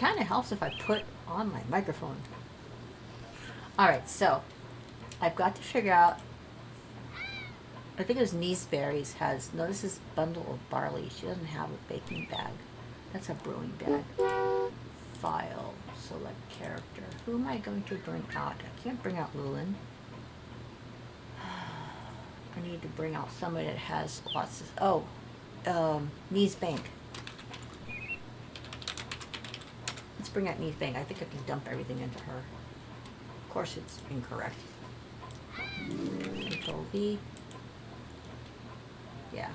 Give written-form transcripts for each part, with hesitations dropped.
kind of helps if I put on my microphone. Alright, so I've got to figure out, I think it was Neeseberries has, no, this is bundle of barley. She doesn't have a baking bag. That's a brewing bag. File, select character. Who am I going to bring out? I can't bring out Lulin. I need to bring out somebody that has lots of, Knees Bank. Let's bring out Knees Bank. I think I can dump everything into her. Of course it's incorrect. Control V. Yeah.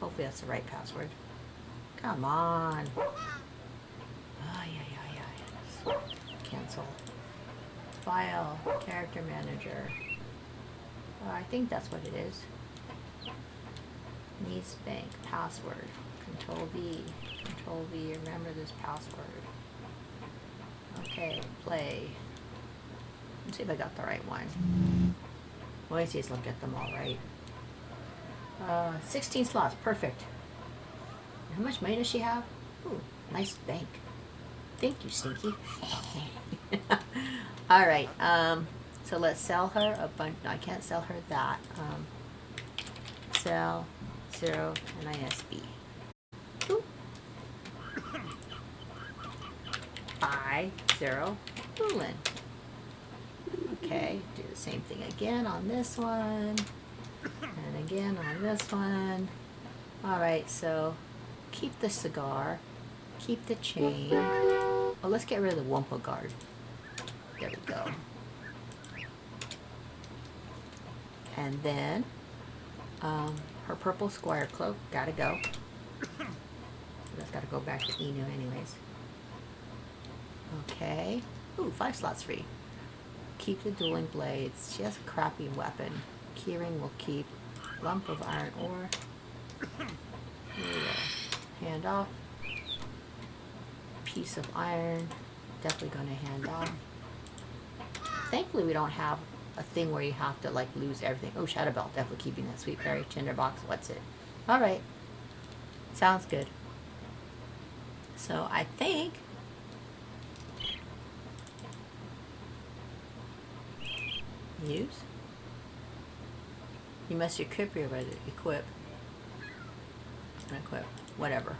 Hopefully that's the right password. Come on. Oh, yeah. Cancel. File. Character manager. I think that's what it is. Needs bank. Password. Control V. Control V. Remember this password. Okay. Play. Let's see if I got the right one. Well, let's see, let's look at them all right. 16 slots. Perfect. How much money does she have? Ooh, nice bank. Thank you, Stinky. All right. So let's sell her a bunch. No, I can't sell her that. Sell 0 NISB. Ooh. Buy 0 Lulin. Okay, do the same thing again on this one. And again on this one. Alright, so keep the cigar. Keep the chain. Oh, let's get rid of the Wumpa guard. There we go. And then her purple squire cloak. Gotta go. That's gotta go back to Inu anyways. Okay. Ooh, 5 slots free. Keep the dueling blades. She has a crappy weapon. Keyring will keep. Lump of iron ore. Here we go. Hand off. Piece of iron. Definitely going to hand off. Thankfully we don't have a thing where you have to like lose everything. Oh, Shadow Belt. Definitely keeping that. Sweet berry. Tinderbox. What's it? Alright. Sounds good. So I think use. You must equip your equip. Equip. Whatever.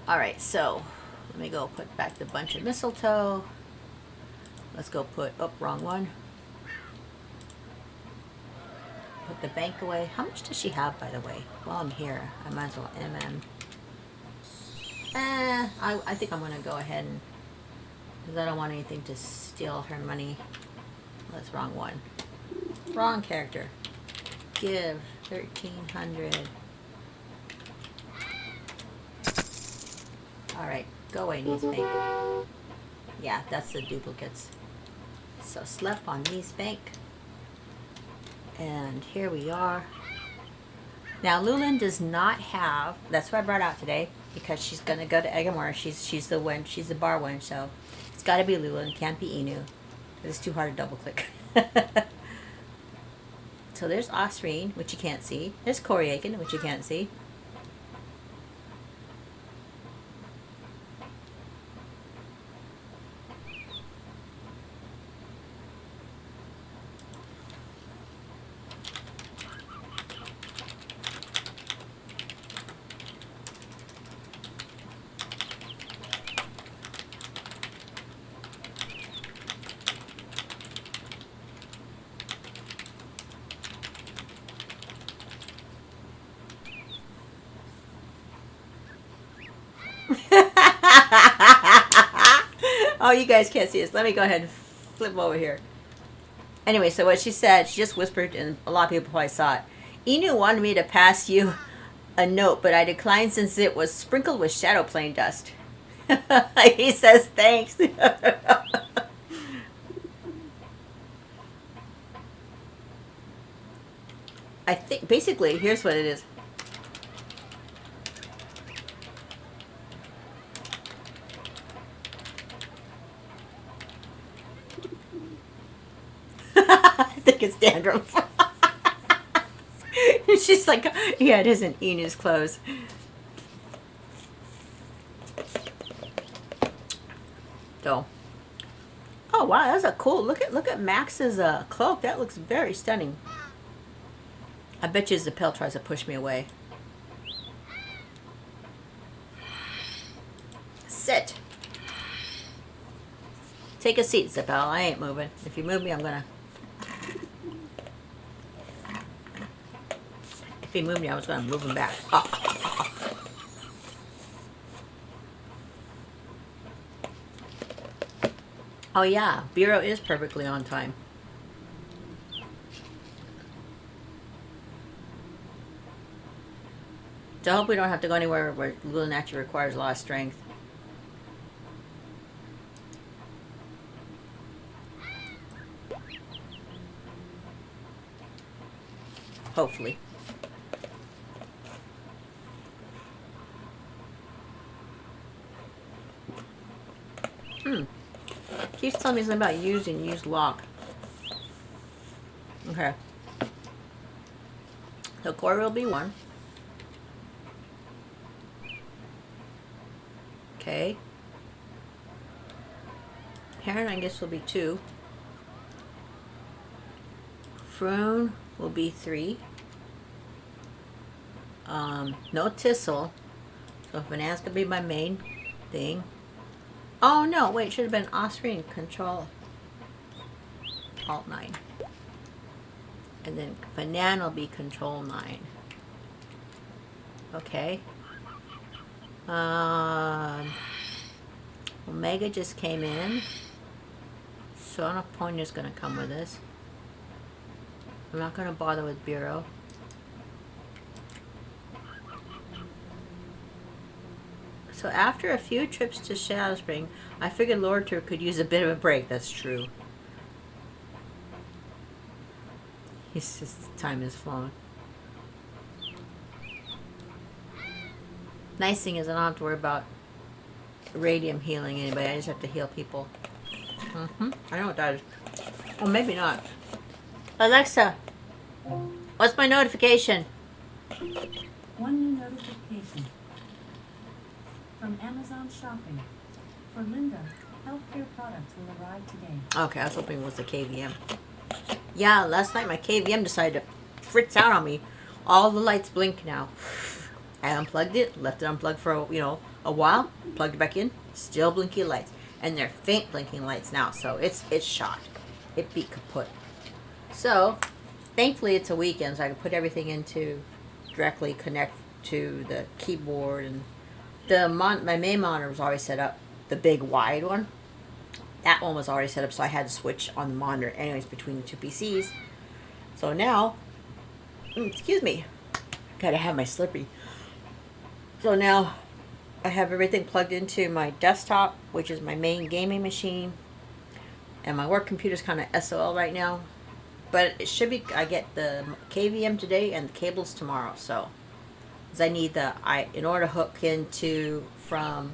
Alright, so let me go put back the bunch of mistletoe. Let's go put, oh, wrong one. Put the bank away. How much does she have, by the way? While I'm here, I might as well I think I'm going to go ahead and, because I don't want anything to steal her money. That's wrong one. Wrong character. Give 1,300. Alright, go away, Knees Bank. Yeah, that's the duplicates. So slap on Knees Bank. And here we are. Now Lulin does not have, that's what I brought out today, because she's gonna go to Egremora. She's the one, she's the bar one, so it's gotta be Lulin, can't be Inu. It's too hard to double click. So there's Osrine, which you can't see. There's Koryakin, which you can't see. Oh, you guys can't see this. Let me go ahead and flip over here. Anyway, so what she said, she just whispered, and a lot of people probably saw it. Inu wanted me to pass you a note, but I declined since it was sprinkled with shadow plane dust. He says thanks. I think, basically, here's what it is. I think it's dandruff. She's like, yeah, it isn't Enu's clothes. So, oh wow, that's a cool. Look at Max's cloak. That looks very stunning. I bet you Zappel tries to push me away. Sit. Take a seat, Zappel. I ain't moving. If you move me, I'm gonna. If he moved me, I was gonna move him back. Oh. Oh yeah, Bureau is perfectly on time. So I hope we don't have to go anywhere where Lundi actually requires a lot of strength. Hopefully. Keeps telling me something about use lock. Okay. So core will be 1. Okay. Parent, I guess, will be 2. Phroon will be 3. No Tissel. So Finance could be my main thing. Oh no, wait, it should have been Osprey Control Alt 9. And then Fanan will be Control 9. Okay. Omega just came in. So I don't know if Ponya's going to come with us. I'm not going to bother with Bureau. So after a few trips to Shadow Spring, I figured Lord Tour could use a bit of a break. That's true. His time has flown. Nice thing is I don't have to worry about radium healing anybody. I just have to heal people. I know what that is. Well, maybe not. Alexa, what's my notification? One new notification from Amazon Shopping. For Linda, healthcare products will arrive today. Okay, I was hoping it was the KVM. Yeah, last night my KVM decided to fritz out on me. All the lights blink now. I unplugged it, left it unplugged for a while, plugged it back in, still blinky lights, and they're faint blinking lights now. So it's shot. It beat kaput. So thankfully it's a weekend, so I can put everything into directly connect to the keyboard, and my main monitor was already set up, the big wide one. That one was already set up, so I had to switch on the monitor anyways between the two PCs. So now, excuse me, gotta have my Slippery. So now I have everything plugged into my desktop, which is my main gaming machine, and my work computer's kind of SOL right now, but it should be. I get the KVM today and the cables tomorrow. So, because I need in order to hook into from,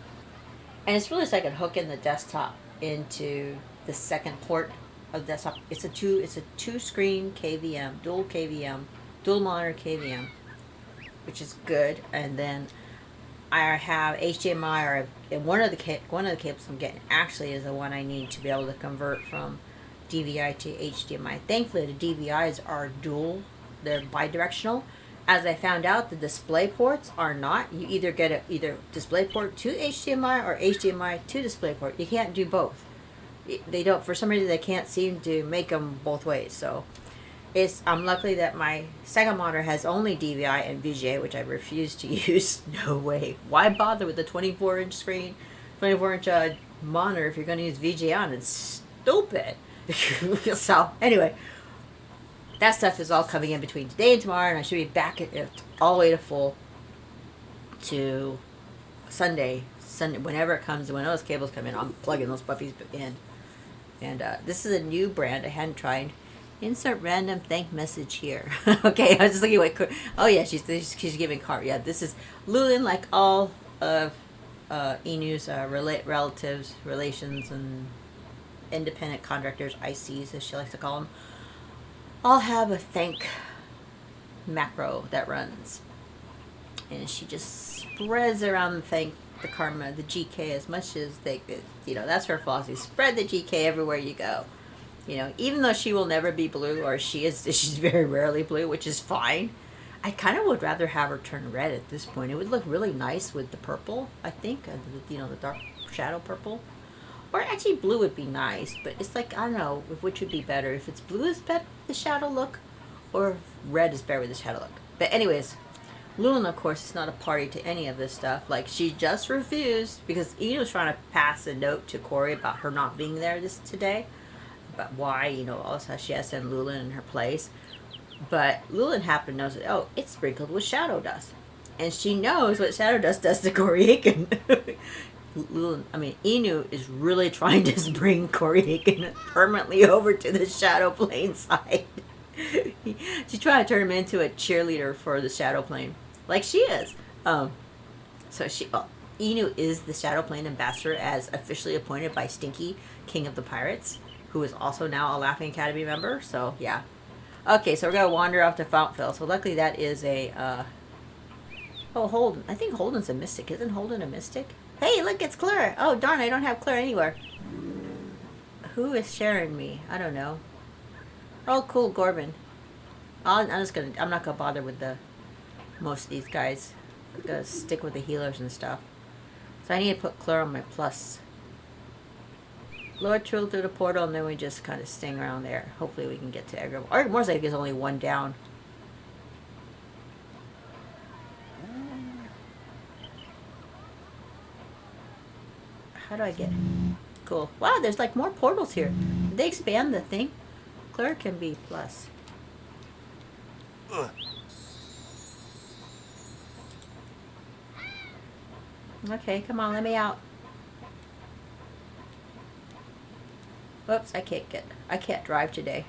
and it's really so I can hook in the desktop into the second port of the desktop. It's a two screen KVM, dual monitor KVM, which is good. And then I have HDMI, and one of the cables I'm getting actually is the one I need to be able to convert from DVI to HDMI. Thankfully, the DVIs are dual; they're bidirectional. As I found out, the display ports are not. You either get either DisplayPort to HDMI or HDMI to DisplayPort. You can't do both. They don't, for some reason, they can't seem to make them both ways. So I'm lucky that my second monitor has only DVI and VGA, which I refuse to use. No way. Why bother with a 24-inch screen, 24-inch monitor if you're going to use VGA on? It's stupid. So anyway, that stuff is all coming in between today and tomorrow, and I should be back at it all the way to full to Sunday, whenever it comes. When those cables come in, I'm plugging those puppies in. And this is a new brand I hadn't tried. Insert random thank message here. Okay, I was just looking at oh yeah, she's giving card. Yeah, this is Lulin, like all of Enu's relatives, relations, and independent contractors, ICs as she likes to call them, all have a thank macro that runs. and she just spreads around the thing, the karma, the GK as much as they could. You know, that's her philosophy. Spread the GK everywhere you go. You know, even though she will never be blue, or she's very rarely blue, which is fine. I kind of would rather have her turn red at this point. It would look really nice with the purple, I think. You know, the dark shadow purple. Or actually blue would be nice, but it's like, I don't know, which would be better. If it's blue is better with the shadow look, or if red is better with the shadow look. But anyways, Lulin, of course, is not a party to any of this stuff. Like, she just refused, because Ian was trying to pass a note to Corey about her not being there today. About why, you know, all this stuff, she has to send Lulin in her place. But Lulin happened to know that, oh, it's sprinkled with shadow dust. And she knows what shadow dust does to Corey Aiken. Inu is really trying to bring Corey Aiken permanently over to the shadow plane side. She's trying to turn him into a cheerleader for the shadow plane. Like she is. Inu is the shadow plane ambassador as officially appointed by Stinky, King of the Pirates, who is also now a Laughing Academy member. So, yeah. Okay, so we're going to wander off to Fountfell. So luckily that is a, Holden. I think Holden's a mystic. Isn't Holden a mystic? Hey, look, it's Claire. Oh, darn, I don't have Claire anywhere. Who is sharing me? I don't know. Oh, cool, Gorbin. I'm not gonna bother with most of these guys. I'm gonna stick with the healers and stuff. So I need to put Claire on my plus. Lower Trill through the portal, and then we just kind of sting around there. Hopefully we can get to Egremora. Egremora's like there's only one down. How do I get... Cool. Wow, there's like more portals here. Did they expand the thing? Claire can be plus. Okay, come on, let me out. Whoops, I can't drive today.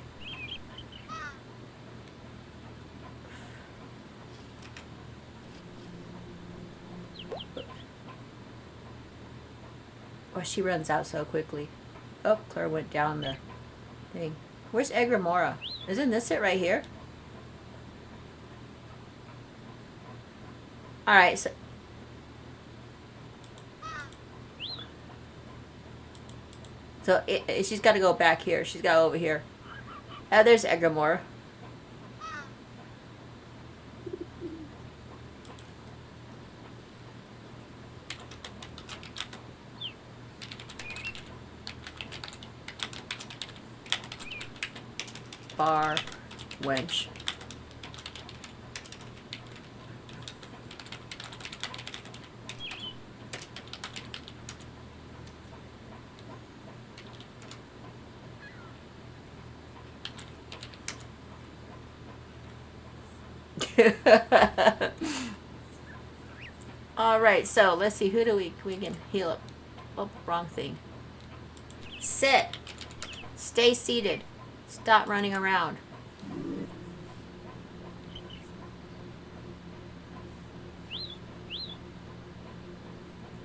Oh, she runs out so quickly. Oh, Claire went down the thing. Where's Egremora? Isn't this it right here? Alright, so... she's got to go back here. She's got to go over here. Oh, there's Egremora. Bar wench. All right, so let's see, who do we can heal up? Oh, wrong thing. Sit. Stay seated. Stop running around.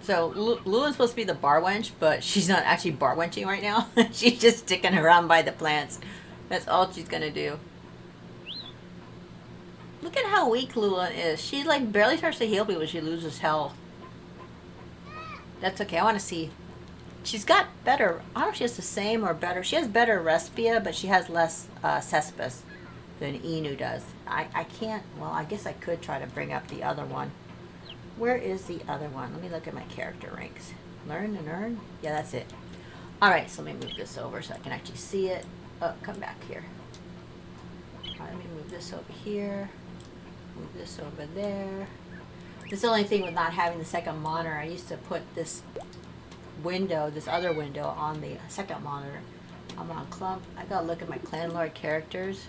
So Lulin's supposed to be the bar wench, but she's not actually bar wenching right now. She's just sticking around by the plants. That's all she's gonna do. Look at how weak Lulin is. She like barely starts to heal people when she loses health. That's okay. I want to see. She's got better. I don't know if she has the same or better. She has better Respia, but she has less Cespus than Inu does. I can't. Well, I guess I could try to bring up the other one. Where is the other one? Let me look at my character ranks. Learn and earn? Yeah, that's it. Alright, so let me move this over so I can actually see it. Oh, come back here. Alright, let me move this over here. Move this over there. This is the only thing with not having the second monitor. I used to put this window, this other window, on the second monitor. I'm on Clump. I gotta look at my Clanlord characters.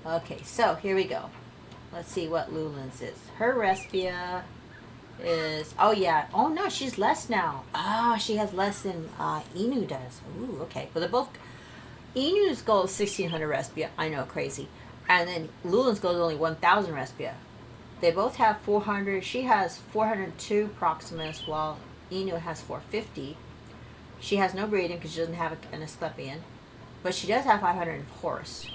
Okay, so here we go. Let's see what Lulin's is. Her Respia is... Oh, yeah. Oh, no, she's less now. Oh, she has less than Inu does. Ooh, okay. Well, they're both... Inu's goal is 1,600 Respia. I know, crazy. And then Lulin's goal is only 1,000 Respia. They both have 400. She has 402 Proximus, while Inu has 450. She has no breeding because she doesn't have an Asclepian. But she does have 500 Horse.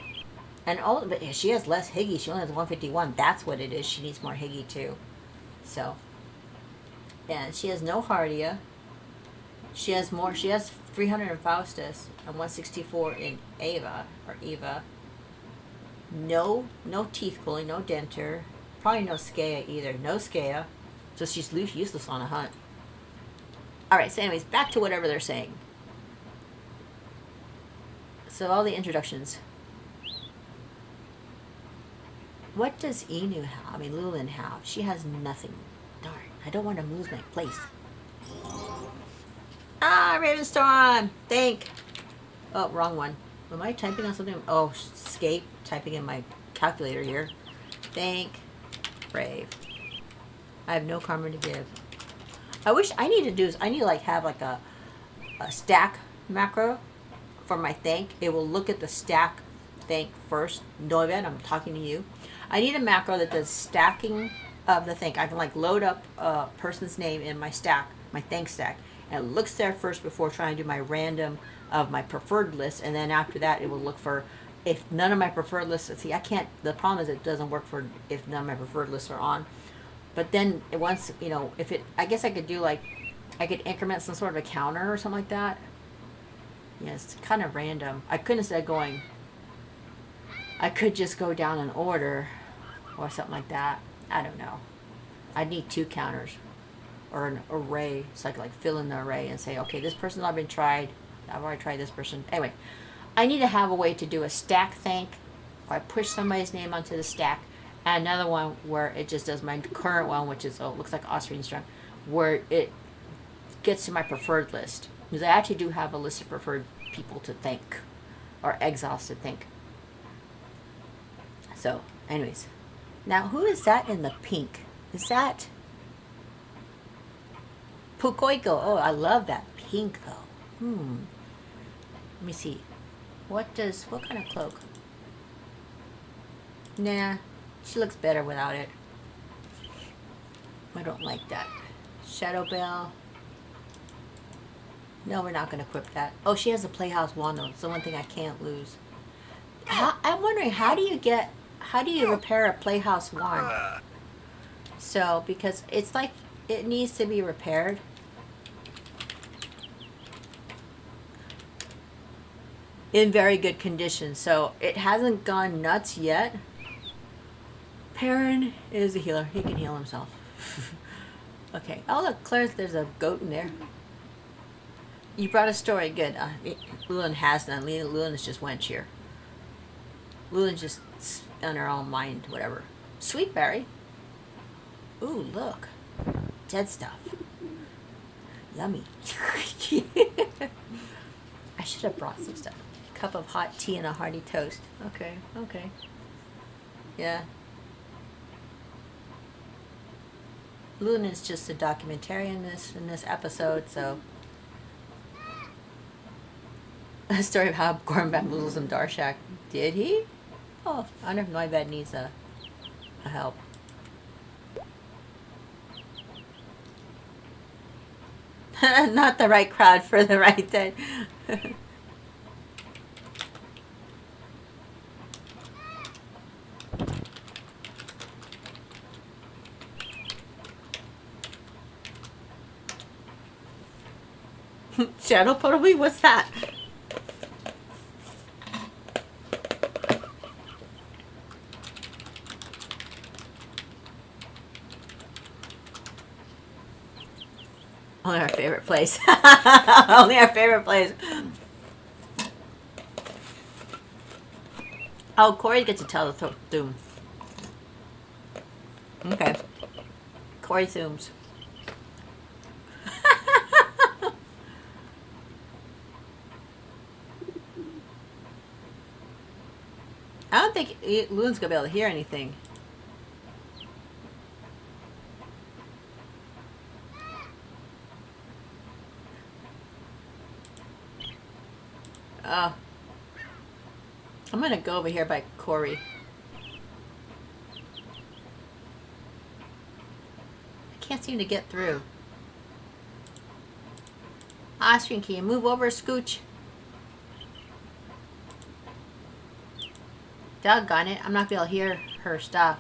And but she has less Higgy. She only has 151. That's what it is. She needs more Higgy too. So, and she has no Hardia. She has more. She has 300 in Faustus and 164 in Ava or Eva. No teeth pulling, no denter. Probably no Skea either. No Skea. So she's useless on a hunt. Alright, so anyways, back to whatever they're saying. So all the introductions. What does Inu have? I mean, Lulin have? She has nothing. Darn, I don't want to lose my place. Ah, Ravenstorm! Think! Oh, wrong one. Am I typing on something? Oh, escape. Typing in my calculator here. Think. Brave. I have no karma to give. I wish I need to do is I need to like have like a stack macro for my thank. It will look at the stack thank first. Noivan, I'm talking to you. I need a macro that does stacking of the thank. I can like load up a person's name in my stack, my thank stack, and it looks there first before trying to do my random of my preferred list, and then after that it will look for if none of my preferred lists. See, I can't. The problem is it doesn't work for if none of my preferred lists are on. But then once, you know, if it, I guess I could do like, I could increment some sort of a counter or something like that. Yeah, it's kind of random. I couldn't instead of going, I could just go down in order or something like that. I don't know. I'd need 2 counters or an array so I could like fill in the array and say, okay, this person's already been tried. I've already tried this person. Anyway, I need to have a way to do a stack thank. If I push somebody's name onto the stack, and another one where it just does my current one, which is, oh, it looks like Austrian strong, where it gets to my preferred list. Because I actually do have a list of preferred people to thank, or exiles to thank. So, anyways. Now, who is that in the pink? Is that Pukoiko? Oh, I love that pink, though. Let me see. What kind of cloak? Nah. She looks better without it. I don't like that. Shadow Bell. No, we're not going to equip that. Oh, she has a Playhouse Wando. It's the one thing I can't lose. I'm wondering, how do you repair a Playhouse Wand? So, because it's like, it needs to be repaired. In very good condition. So, it hasn't gone nuts yet. Perrin is a healer. He can heal himself. Okay. Oh, look, Claire's, there's a goat in there. You brought a story. Good. Lulin has none. Lulin is just wench here. Lulin's just on her own mind, whatever. Sweet berry. Ooh, look. Dead stuff. Yummy. I should have brought some stuff. Cup of hot tea and a hearty toast. Okay. Yeah. Lulin is just a documentarian in this episode, so. A story of how Gorm bamboozles some Darshak. Did he? Oh, I wonder if Noibed needs a help. Not the right crowd for the right thing. Shadow Pottery? What's that? Only our favorite place. Only our favorite place. Oh, Corey gets to tell the Thoom. Okay. Corey Thooms. I don't think Lulin's gonna be able to hear anything. Oh. I'm gonna go over here by Corey. I can't seem to get through. Austrian, can you move over a scooch? Doggone it, I'm not gonna be able to hear her stuff.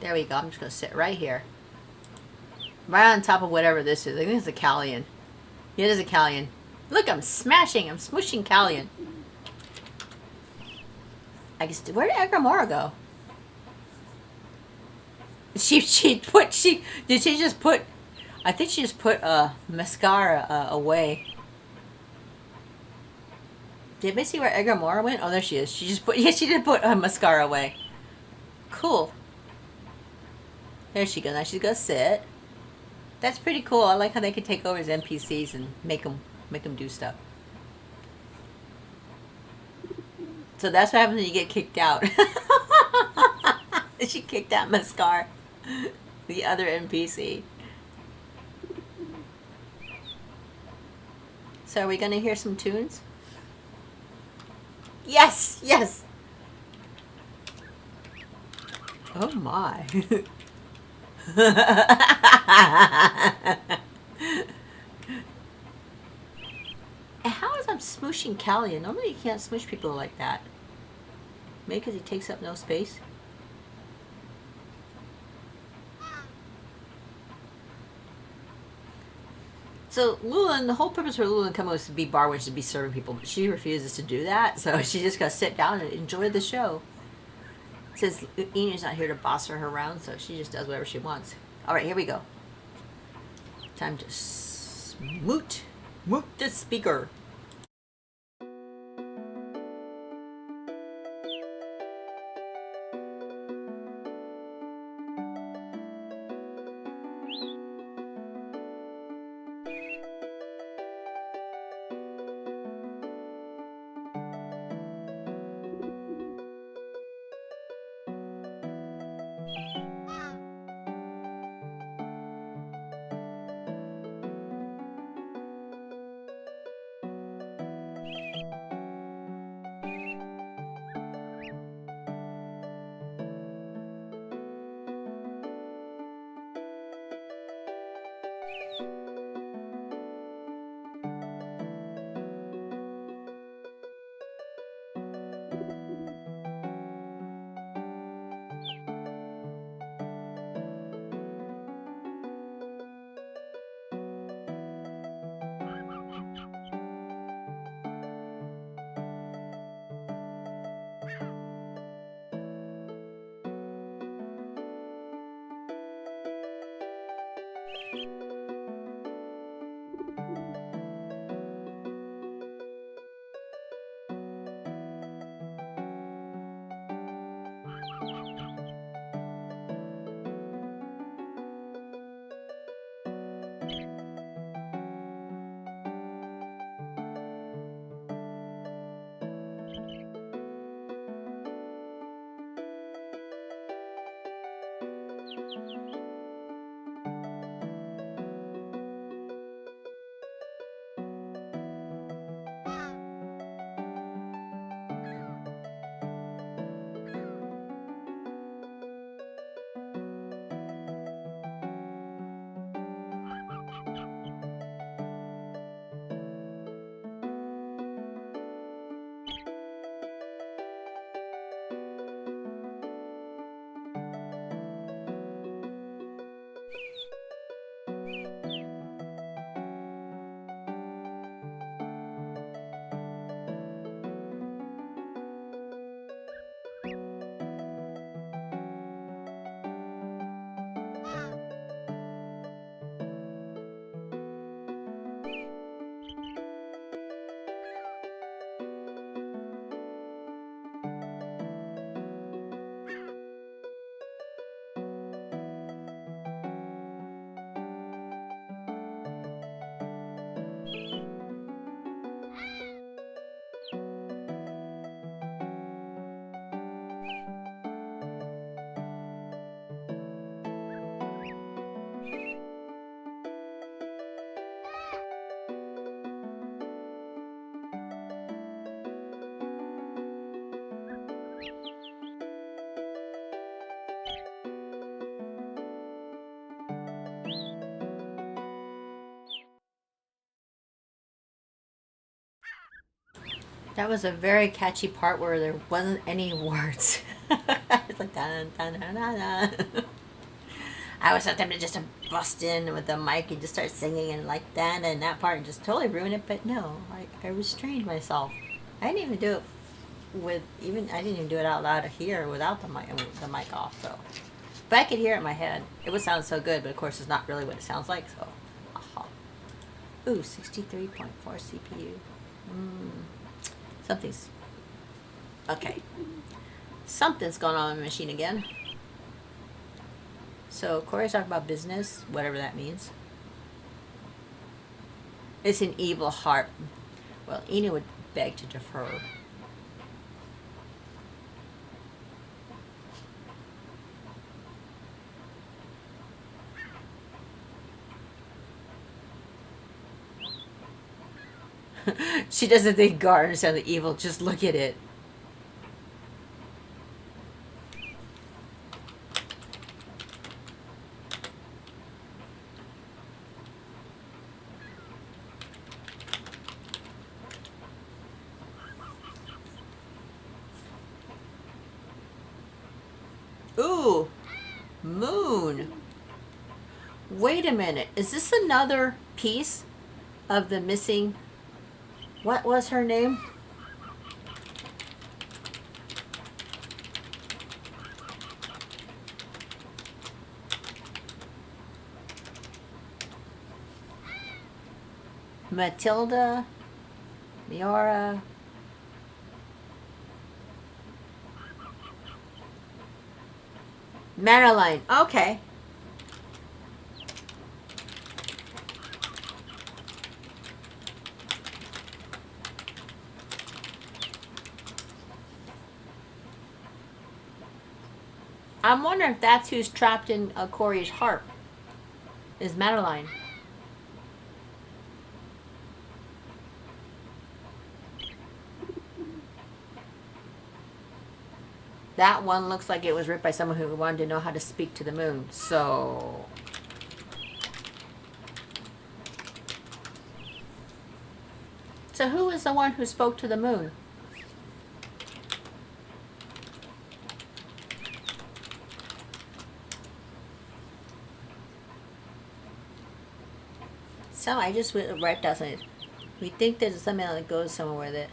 There we go. I'm just going to sit right here. Right on top of whatever this is. I think it's a Callion. Yeah, it is a Callion. Look, I'm smashing. I'm smushing Callion. I guess, where did Egremora go? Did she just put, I think she just put mascara away. Did anybody see where Egremora went? Oh, there she is. She just put, yeah, she did put mascara away. Cool. There she goes. Now she's gonna sit. That's pretty cool. I like how they can take over as NPCs and make them do stuff. So that's what happens when you get kicked out. She kicked out Mascar, the other NPC. So are we gonna hear some tunes? Yes, yes. Oh my. And how is I'm smooshing Callion? Normally you can't smoosh people like that. Maybe because he takes up no space. So Lulin, the whole purpose for Lulin coming was to be bar witch, to be serving people, but she refuses to do that, so she's just gonna sit down and enjoy the show. Since Enid's not here to boss her around, so she just does whatever she wants. Alright, here we go. Time to moot the speaker. That was a very catchy part where there wasn't any words. It's like dun dun dun dun dun. I was so tempted just to bust in with the mic and just start singing and like that and that part and just totally ruin it, but no, I restrained myself. I didn't even do it I didn't even do it out loud here without the mic off. So, but I could hear it in my head. It would sound so good, but of course it's not really what it sounds like. So, aha. Ooh, 63.4 CPU. Something's okay. Something's going on in the machine again. So Corey's talking about business, whatever that means. It's an evil harp. Well, Ina would beg to defer. She doesn't think gardens sound evil. Just look at it. Ooh, moon. Wait a minute. Is this another piece of the missing... What was her name? Matilda, Miora. Madeline. Okay. I'm wondering if that's who's trapped in Corey's harp. Is Madeline. That one looks like it was ripped by someone who wanted to know how to speak to the moon. So... So who is the one who spoke to the moon? So I just wiped out something. We think there's something that goes somewhere with it.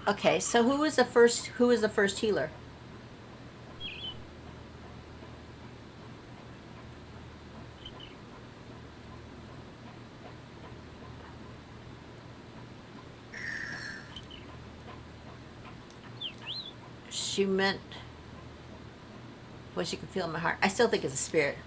Okay, so who was the first healer? She meant what she could feel in my heart. I still think it's a spirit.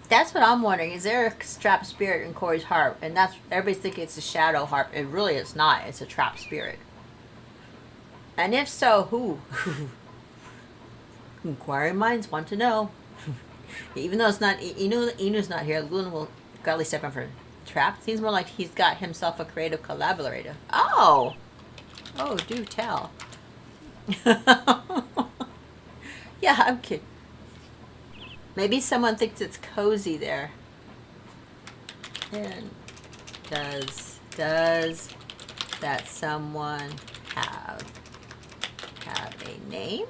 That's what I'm wondering. Is there a trapped spirit in Corey's harp? And that's everybody's thinking it's a shadow harp. And really it's not. It's a trapped spirit. And if so, who? Inquiring minds want to know. Even though it's not, Inu's not here, Luna will gladly step in for trapped. Seems more like he's got himself a creative collaborator. Oh! Oh, do tell. Yeah, I'm kidding. Maybe someone thinks it's cozy there. And does that someone have a name?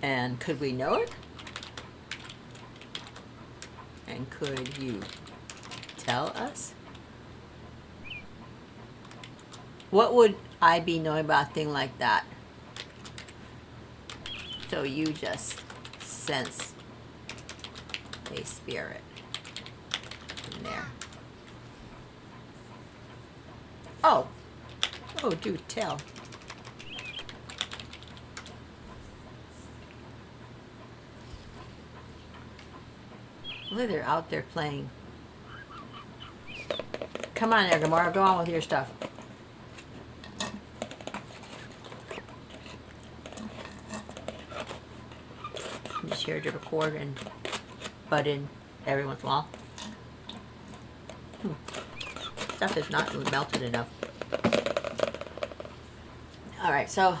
And could we know it? And could you tell us? What would I be knowing about a thing like that? So you just sense a spirit in there. Oh. Oh, do tell. Look, they're out there playing. Come on, Egremora, go on with your stuff. Just here to record and butt in every once in a while. stuff is not melted enough. Alright, so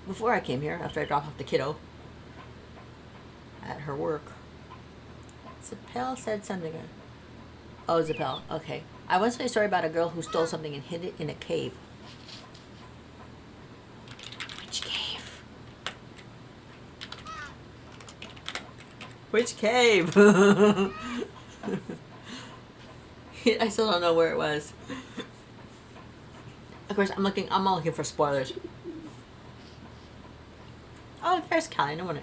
before I came here, after I dropped off the kiddo at her work, Zappel said something. Oh, Zappel. Okay. I once heard a story about a girl who stole something and hid it in a cave. Which cave? Which cave? I still don't know where it was. Of course, I'm all looking for spoilers. Oh, there's Callie. No wonder.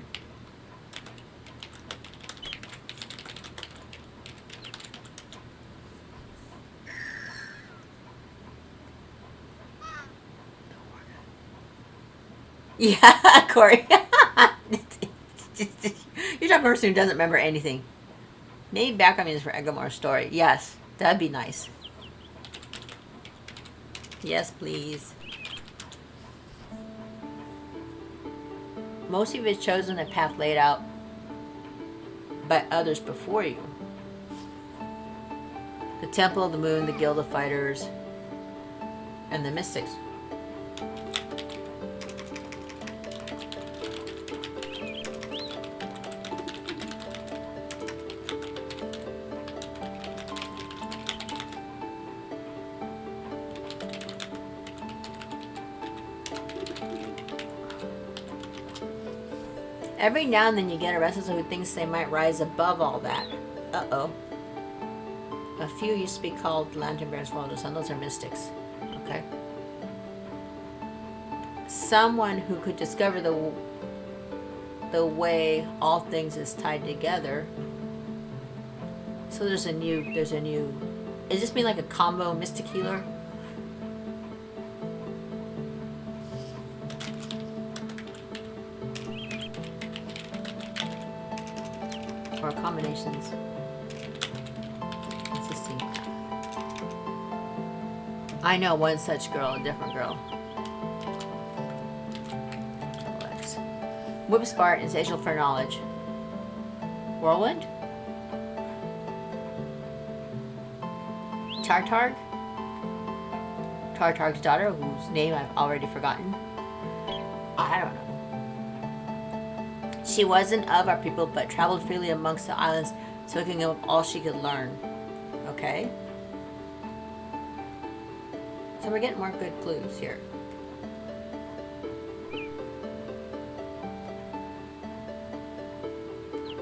Yeah, Corey. You're the person who doesn't remember anything. Maybe background music for Egremora's story. Yes, that'd be nice. Yes, please. Most of you have chosen a path laid out by others before you. The Temple of the Moon, the Guild of Fighters, and the Mystics. Every now and then you get a restless who thinks they might rise above all that. Uh-oh. A few used to be called Lantern Bearers, Follow the Sun. Those are mystics. Okay. Someone who could discover the way all things is tied together. So there's a new, does this mean like a combo mystic healer? Or combinations. Let's just see. I know one such girl, a different girl. Whipspark is essential for knowledge. Whirlwind? Tartarg? Tartarg's daughter, whose name I've already forgotten. I don't know. She wasn't of our people, but traveled freely amongst the islands, soaking up all she could learn. Okay. So we're getting more good clues here.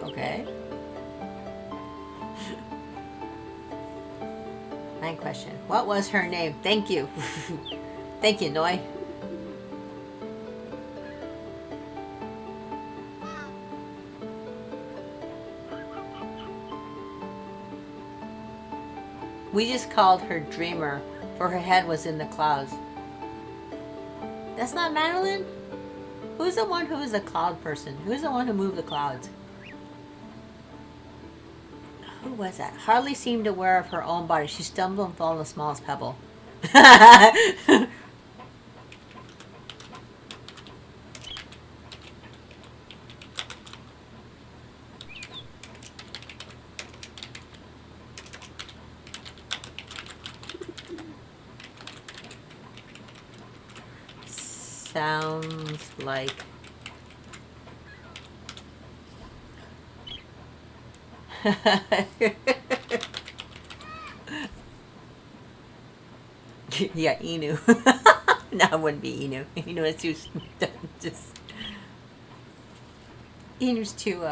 Okay. My question. What was her name? Thank you. Thank you, Noi. We just called her Dreamer, for her head was in the clouds. That's not Madeline? Who's the one who is a cloud person? Who's the one who moved the clouds? Who was that? Hardly seemed aware of her own body. She stumbled and fell on the smallest pebble. Sounds like yeah, Inu. No, it wouldn't be Inu. Inu is too just Inu's too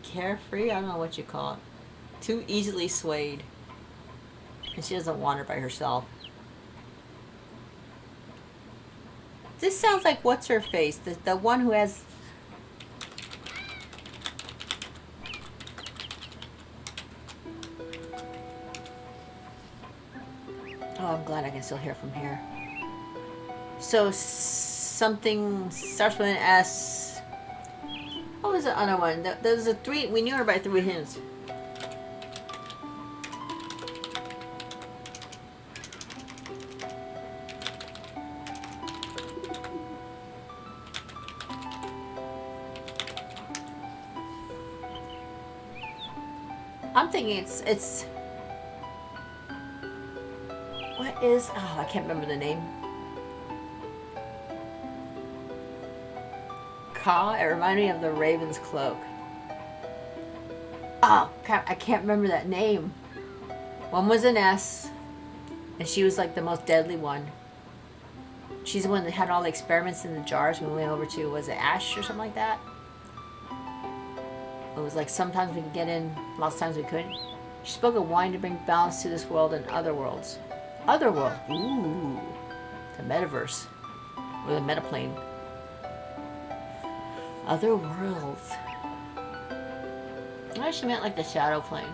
carefree. I don't know what you call it. Too easily swayed, and she doesn't wander by herself. This sounds like what's her face, the one who has. Oh, I'm glad I can still hear from here. So something starts with an S. What was the other one? There's a three. We knew her by 3 hints. I'm thinking it's What is... Oh, I can't remember the name. Ka? It reminded me of the Raven's Cloak. Oh, crap. I can't remember that name. One was an S. And she was like the most deadly one. She's the one that had all the experiments in the jars when we went over to, was it Ash or something like that? It was like sometimes we could get in, lots of times we couldn't. She spoke of wine to bring balance to this world and other worlds. Other world. Ooh. The metaverse. Or the metaplane. Other worlds. I actually meant like the shadow plane.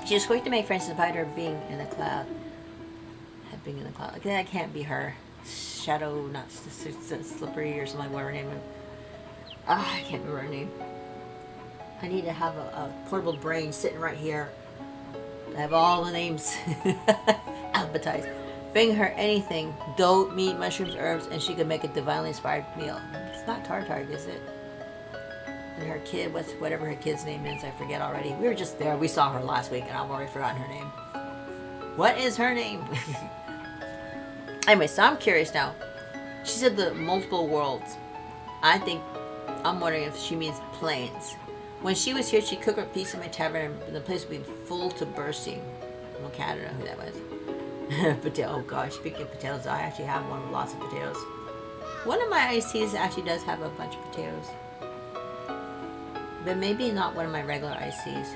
She was quick to make friends despite her being in the cloud. Being in the cloud. Like, that can't be her. Shadow, not Slippery or something, whatever her name is. Ah, I can't remember her name. I need to have a portable brain sitting right here. I have all the names alphabetized. Bring her anything. Dough, meat, mushrooms, herbs, and she could make a divinely inspired meal. It's not Tartag, is it? And her kid, whatever her kid's name is, I forget already. We were just there. We saw her last week, and I've already forgotten her name. What is her name? Anyway, so I'm curious now. She said the multiple worlds. I'm wondering if she means planes. When she was here, she cooked a piece in my tavern, and the place would be full to bursting. Well, I don't know who that was. Potato. Oh gosh, speaking of potatoes, I actually have one with lots of potatoes. One of my iced teas actually does have a bunch of potatoes. But maybe not one of my regular iced teas.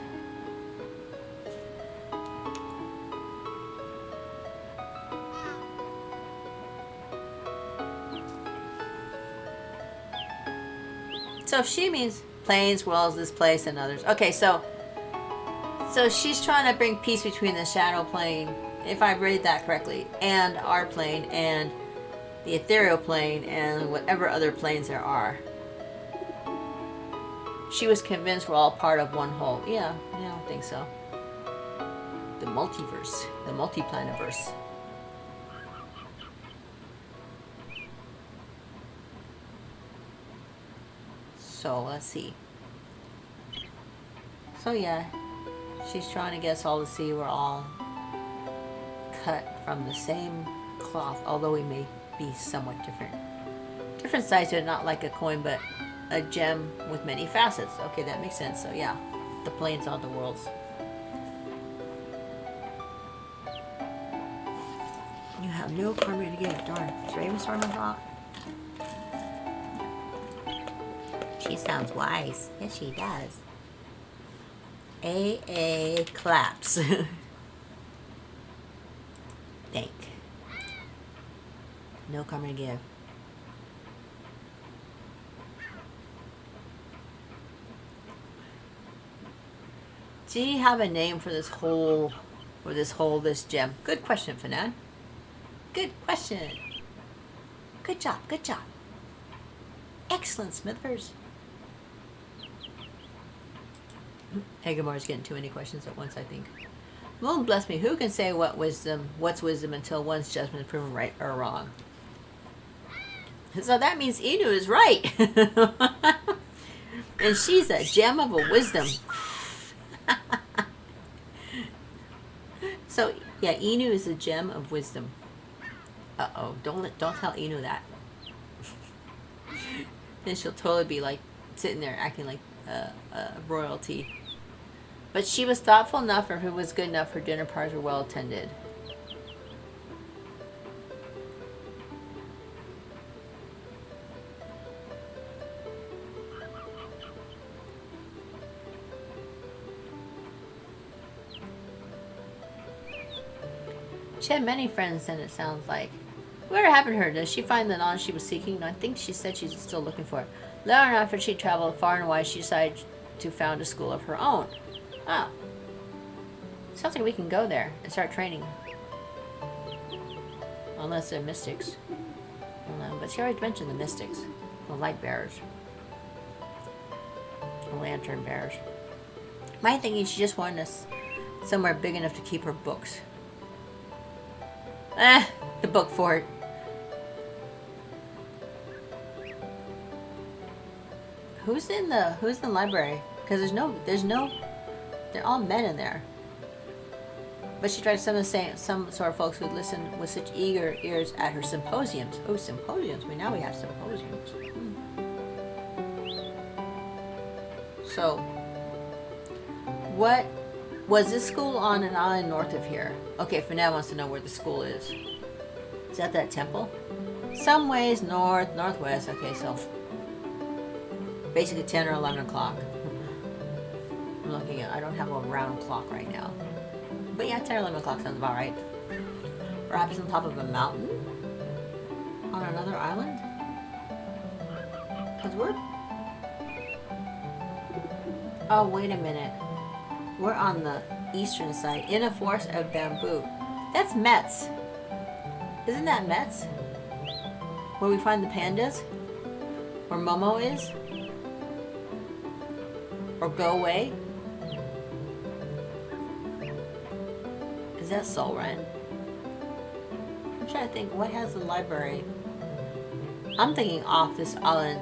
So if she means planes, worlds, this place, and others. Okay, so she's trying to bring peace between the shadow plane, if I read that correctly, and our plane, and the ethereal plane, and whatever other planes there are. She was convinced we're all part of one whole. Yeah, I think so. The multiverse, the multiplaniverse. So let's see. So yeah, she's trying to get us all to see we're all cut from the same cloth, although we may be somewhat different. Different sides to it, not like a coin, but a gem with many facets. Okay, that makes sense. So yeah, the planes are the worlds. You have no karma to give. Darn. Is Ravenstorm involved? She sounds wise. Yes, she does. AA claps. Thank. No karma to give. Do you have a name for this this gem? Good question, Fanan. Good question. Good job, good job. Excellent, Smithers. Egremora's getting too many questions at once, I think. Lord bless me, who can say what's wisdom until one's judgment is proven right or wrong? So that means Inu is right. And she's a gem of a wisdom. So, yeah, Inu is a gem of wisdom. Uh-oh, don't tell Inu that. Then she'll totally be like sitting there acting like royalty. But she was thoughtful enough, or who was good enough, her dinner parties were well attended. She had many friends, then it sounds like. Whatever happened to her? Does she find the knowledge she was seeking? No, I think she said she's still looking for it. Later on, after she traveled far and wide, she decided to found a school of her own. Oh. Sounds like we can go there and start training. Unless they're mystics. I don't know, but she already mentioned the mystics. The light bearers. The lantern bearers. My thinking, she just wanted us somewhere big enough to keep her books. The book fort. Who's in the library? Because they're all men in there. But she tried to summon some sort of folks who listen with such eager ears at her symposiums. Oh, symposiums! Now we have symposiums. So, what was this school on an island north of here? Okay, Finette wants to know where the school is. Is that temple? Some ways northwest. Okay, so basically 10 or 11 o'clock. I'm looking at. I don't have a round clock right now. But yeah, 10 or 11 o'clock sounds about right. Perhaps on top of a mountain? On another island? Because we're... Oh, wait a minute. We're on the eastern side, in a forest of bamboo. That's Metz. Isn't that Metz? Where we find the pandas? Where Momo is? Or Go Away? Is that Solren? I'm trying to think, what has the library? I'm thinking off this island.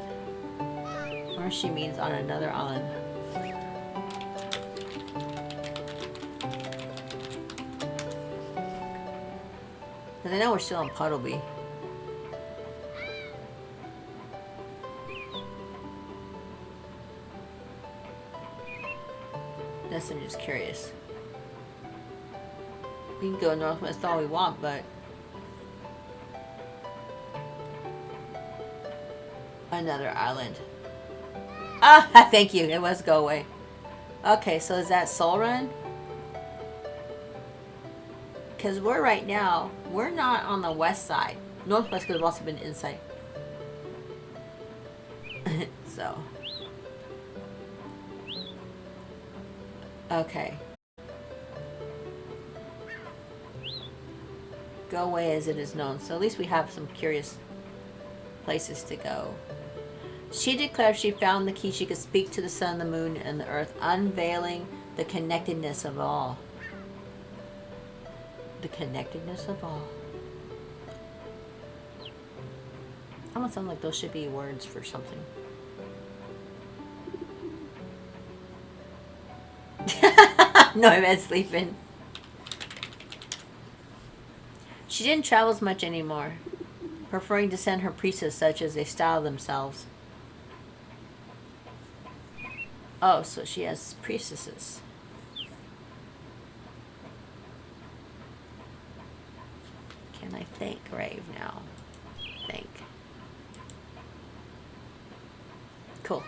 Or she means on another island. Because I know we're still in Puddleby. Guess I'm just curious. We can go northwest all we want, but another island. Ah, thank you. It was Go Away. Okay, so is that Solren? Because we're right now, we're not on the west side. Northwest could have also been inside. So. Okay. Go Away as it is known. So at least we have some curious places to go. She declared she found the key. She could speak to the sun, the moon, and the earth, unveiling the connectedness of all. The connectedness of all. Almost sound like those should be words for something. No, I'm at sleeping. She didn't travel as much anymore, preferring to send her priestess such as they style themselves. Oh, so she has priestesses. Can I think Rave now? Think. Cool.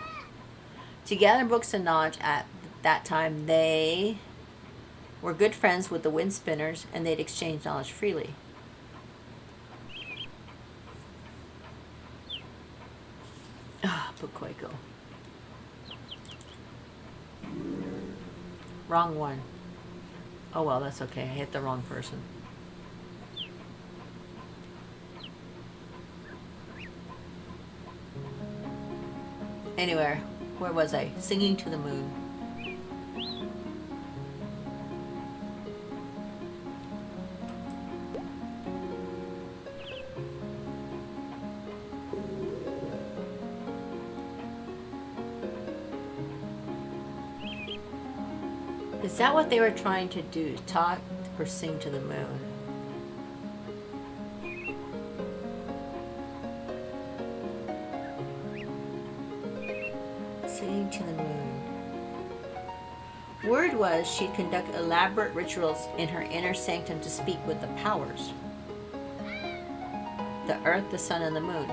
To gather books and knowledge at that time, they were good friends with the wind spinners, and they'd exchange knowledge freely. Ah, Pukoiko. Wrong one. Oh well, that's okay. I hit the wrong person. Anywhere. Where was I? Singing to the moon. Is that what they were trying to do? Talk or sing to the moon? Singing to the moon. Word was she'd conduct elaborate rituals in her inner sanctum to speak with the powers. The earth, the sun, and the moon.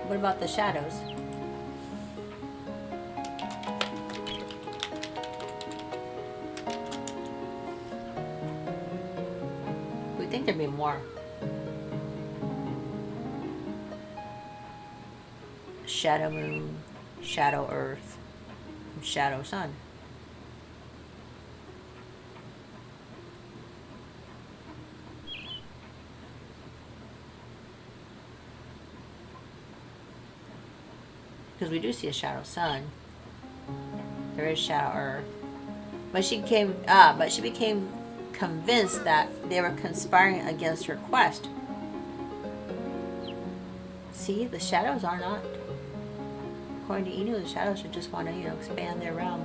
What about the shadows? I think there'd be more. Shadow moon, shadow earth, and shadow sun. Because we do see a shadow sun. There is shadow earth. But she became convinced that they were conspiring against her quest. See, the shadows are not According to Inu, the shadows should just want to, expand their realm.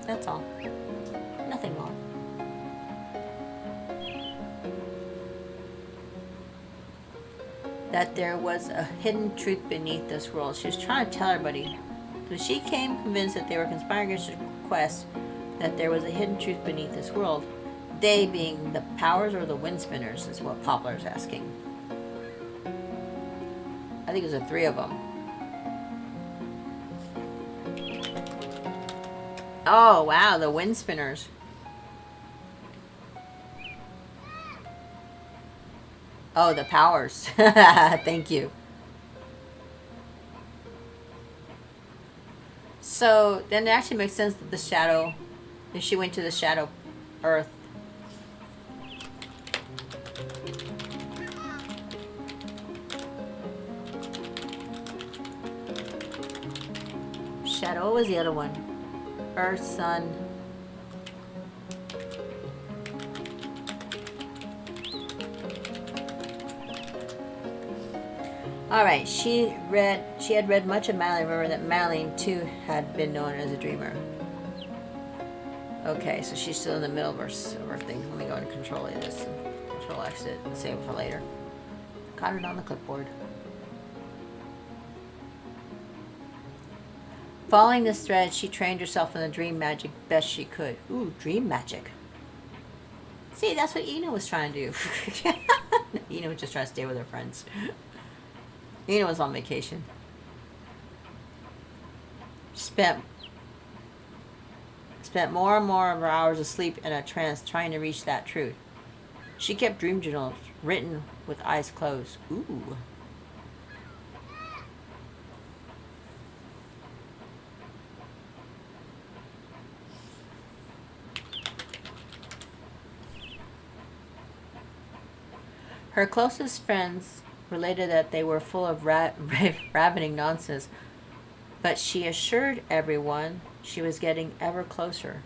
That's all. Nothing more. That there was a hidden truth beneath this world. She was trying to tell everybody. So she came convinced that they were conspiring against her quest, that there was a hidden truth beneath this world. They being the powers or the wind spinners is what Poplar's asking. I think it was the three of them. Oh, wow, the wind spinners. Oh, the powers. Thank you. So, then it actually makes sense that the shadow, if she went to the shadow earth. Shadow, what was the other one? Earth, sun. Alright, she had read much of Madeline. Remember that Madeline too had been known as a dreamer. Okay, so she's still in the middle of her thing. Let me go and control this. Control exit and save it for later. Got it on the clipboard. Following this thread, she trained herself in the dream magic best she could. Ooh, dream magic. See, that's what Ina was trying to do. Ina was just trying to stay with her friends. Ina was on vacation. Spent more and more of her hours asleep in a trance trying to reach that truth. She kept dream journals written with eyes closed. Ooh. Her closest friends related that they were full of ravening nonsense, but she assured everyone she was getting ever closer.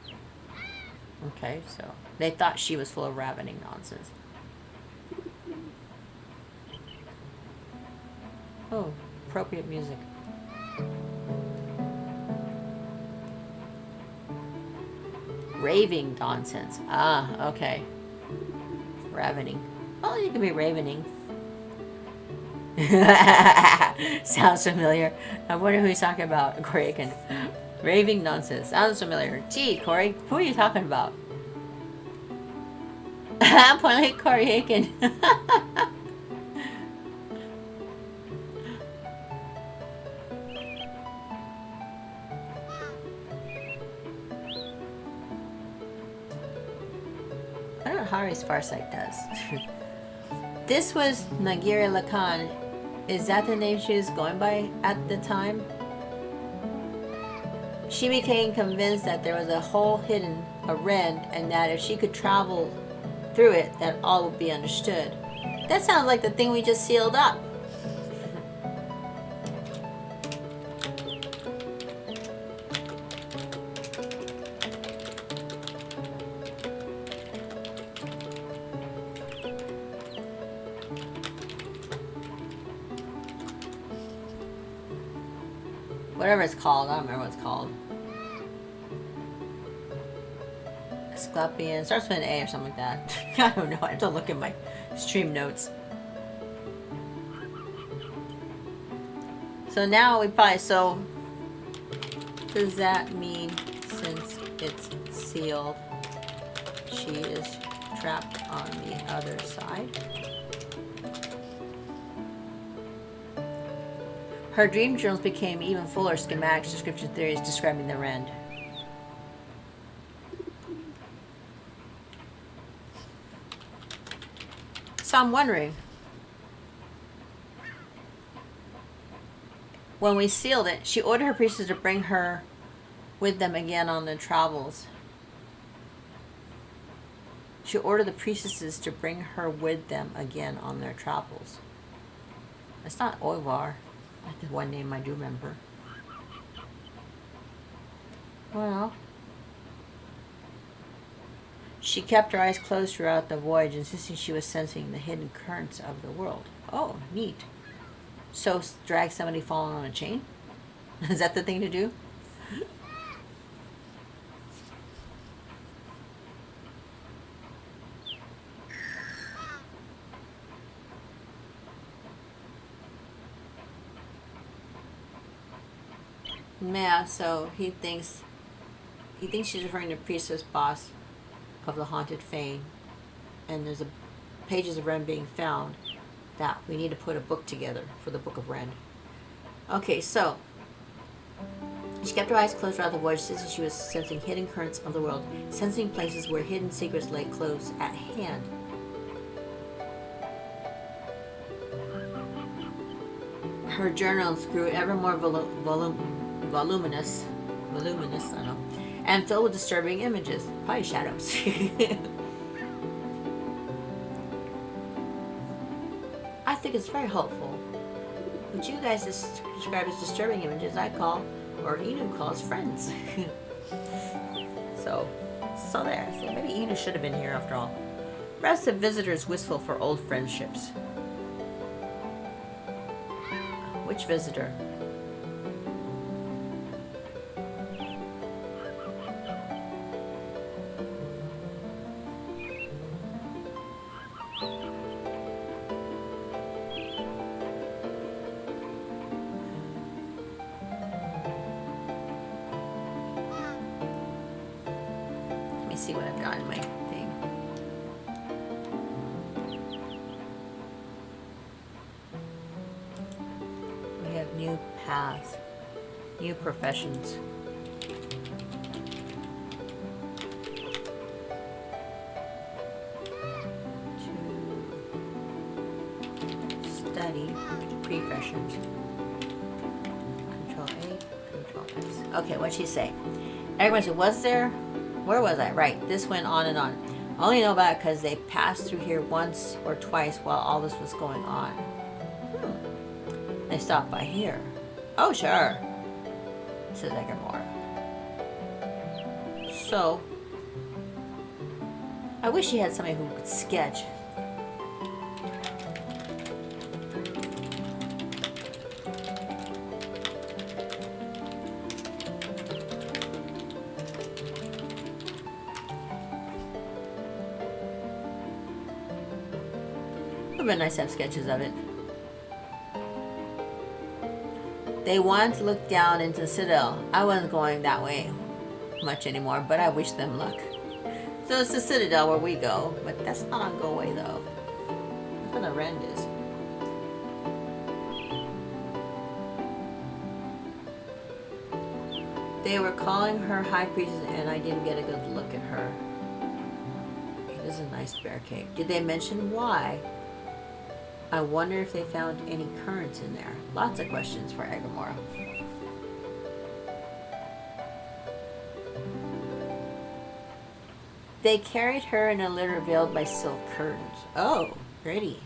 Okay, so they thought she was full of ravening nonsense. Oh, appropriate music. Raving nonsense. Ah, okay. Ravening. Oh, you can be ravening. Sounds familiar. I wonder who he's talking about. Corey Aiken. Raving nonsense. Sounds familiar. Gee, Corey, who are you talking about? Point like Corey Aiken. I don't know how Harry's Farsight does. This was Nagira Lacan. Is that the name she was going by at the time? She became convinced that there was a hole hidden, a rend, and that if she could travel through it, that all would be understood. That sounds like the thing we just sealed up. Whatever it's called, I don't remember what it's called. Asclepian, starts with an A or something like that. I don't know, I have to look at my stream notes. So now we probably, so does that mean since it's sealed, she is trapped on the other side? Her dream journals became even fuller schematics, description theories describing the rend. So I'm wondering, when we sealed it, she ordered her priestess to bring her with them again on their travels. She ordered the priestesses to bring her with them again on their travels. It's not Oivar. That's the one name I do remember. Well, she kept her eyes closed throughout the voyage, insisting she was sensing the hidden currents of the world. Oh, neat. So, drag somebody falling on a chain? Is that the thing to do? Yeah, so he thinks she's referring to priestess boss of the haunted fane, and there's a pages of Ren being found that we need to put a book together for the Book of Ren. Okay, so she kept her eyes closed throughout the voyage, since she was sensing hidden currents of the world, sensing places where hidden secrets lay close at hand. Her journals grew ever more voluminous, I don't know, and filled with disturbing images, probably shadows. I think it's very hopeful. What you guys describe as disturbing images, I call, or Inu calls, friends. so there. So maybe Inu should have been here after all. Rest of visitors wistful for old friendships. Which visitor? Let me see what I've got in my thing. We have new paths, new professions. To study professions. Control A, Control S. Okay, what'd she say? Everyone said, was there? Where was I? Right, this went on and on. I only know about it because they passed through here once or twice while all this was going on. They stopped by here. Oh, sure, says Egremora. So, I wish he had somebody who could sketch. It would have been nice to have sketches of it. They wanted to look down into the citadel. I wasn't going that way much anymore, but I wish them luck. So it's the citadel where we go, but that's not on Go Away though. That's where the Rend is. They were calling her High Priestess, and I didn't get a good look at her. It is a nice bear cake. Did they mention why? I wonder if they found any currents in there. Lots of questions for Egremora. They carried her in a litter veiled by silk curtains. Oh, pretty.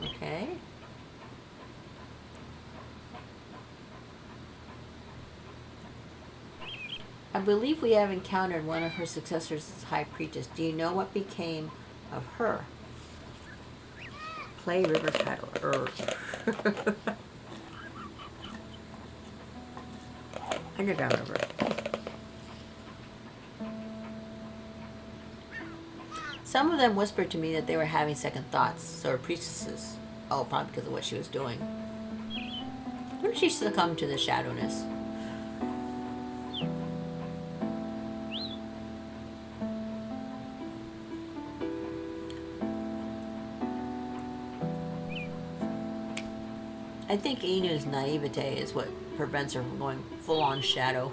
Okay. I believe we have encountered one of her successors as High Priestess. Do you know what became of her? Play River Title. Underground River. Some of them whispered to me that they were having second thoughts. So her priestesses. Oh, probably because of what she was doing. When did she succumb to the shadowness? I think Inu's naivete is what prevents her from going full-on shadow.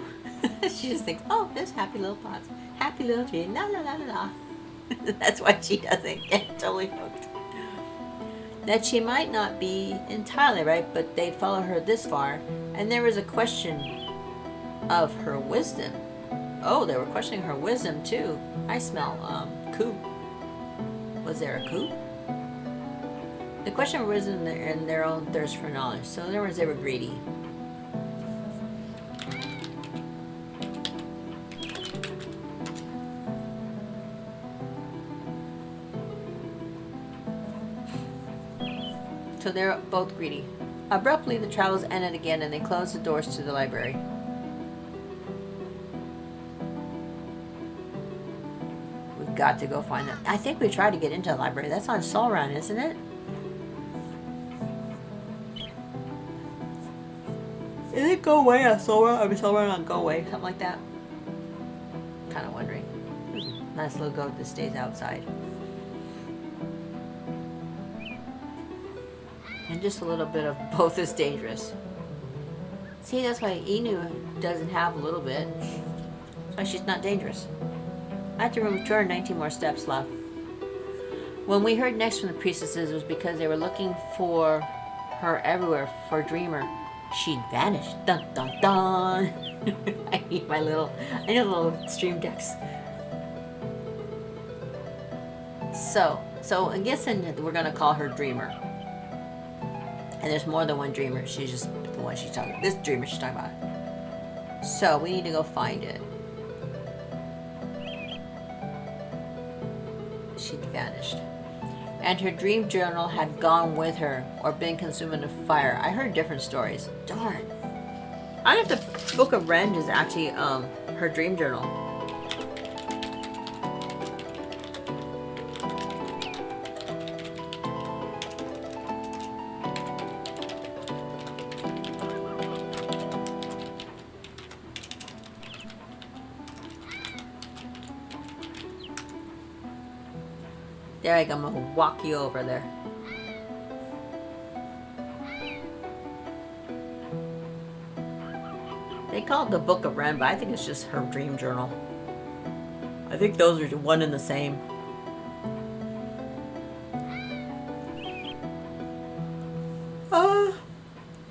She just thinks, oh, there's happy little pots. Happy little tree. La la la la la. That's why she doesn't get totally hooked. That she might not be entirely right, but they'd follow her this far. And there was a question of her wisdom. Oh, they were questioning her wisdom, too. I smell, coup. Was there a coup? The question was in their own thirst for knowledge. So in other words, they were greedy. so they're both greedy. Abruptly, the travels ended again, and they closed the doors to the library. We've got to go find them. I think we tried to get into the library. That's on Solran, isn't it? Is it Go Away on Solran? Or Solran on Go Away? Something like that. Kind of wondering. There's a nice little goat that stays outside. And just a little bit of both is dangerous. See, that's why Inu doesn't have a little bit. That's why she's not dangerous. I have to return 19 more steps left. When we heard next from the priestesses, it was because they were looking for her everywhere for Dreamer. She'd vanished. Dun dun dun. I need my little, stream decks. So I'm guessing that we're gonna call her Dreamer. And there's more than one Dreamer. She's just the one she's talking about. This Dreamer she's talking about. So we need to go find it. She'd vanished. And her dream journal had gone with her or been consumed in a fire. I heard different stories. Darn. I wonder if the Book of Rend is actually her dream journal. There I go, I'm gonna walk you over there. They call it the Book of Ren, but I think it's just her dream journal. I think those are one and the same.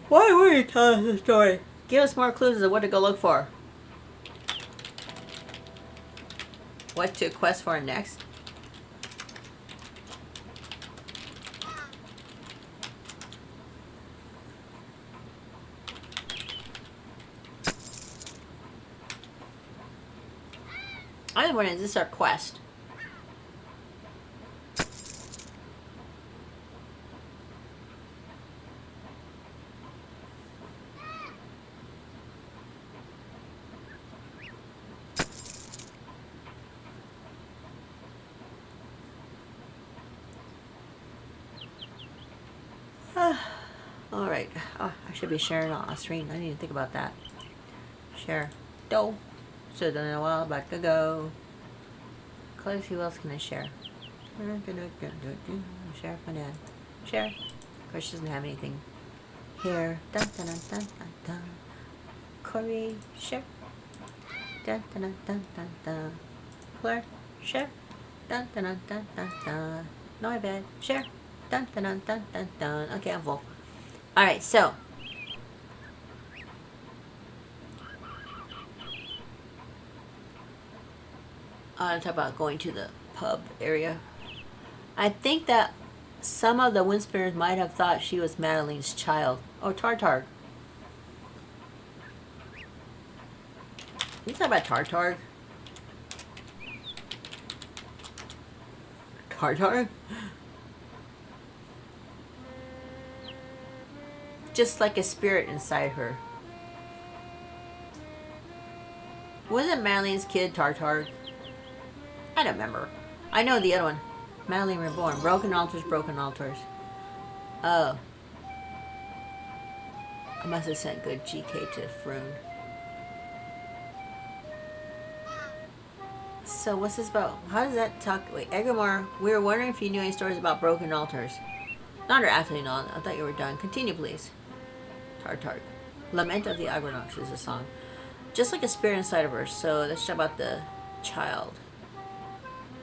Why were you telling us the story? Give us more clues as to what to go look for. What to quest for next? I'm wondering, is this our quest? Alright. Oh, I should be sharing on a screen. I need to think about that. Share. Dough. So then a while back ago. Close, who else can I share? Share my dad. Share. Of course she doesn't have anything here. Dun dun dun dun dun dun. Corey, share. Dun dun dun dun dun dun. Claire, share. Dun dun dun dun dun dun. No, I bet. Share. Dun dun dun dun dun dun. Okay, I'm full. Alright, so I want to talk about going to the pub area. I think that some of the Windspinners might have thought she was Madeline's child. Oh, Tartarg. You talk about Tartarg? Tartarg? Just like a spirit inside her. Wasn't Madeline's kid Tartarg? I don't remember. I know the other one. Madeline Reborn. Broken altars, broken altars. Oh. I must have sent good GK to Phroon. So what's this about? How does that talk? Wait, Egremora, we were wondering if you knew any stories about broken altars. Not absolutely not. I thought you were done. Continue, please. Tartarg. Lament of the Equinox is a song. Just like a spirit inside of her. So let's talk about the child.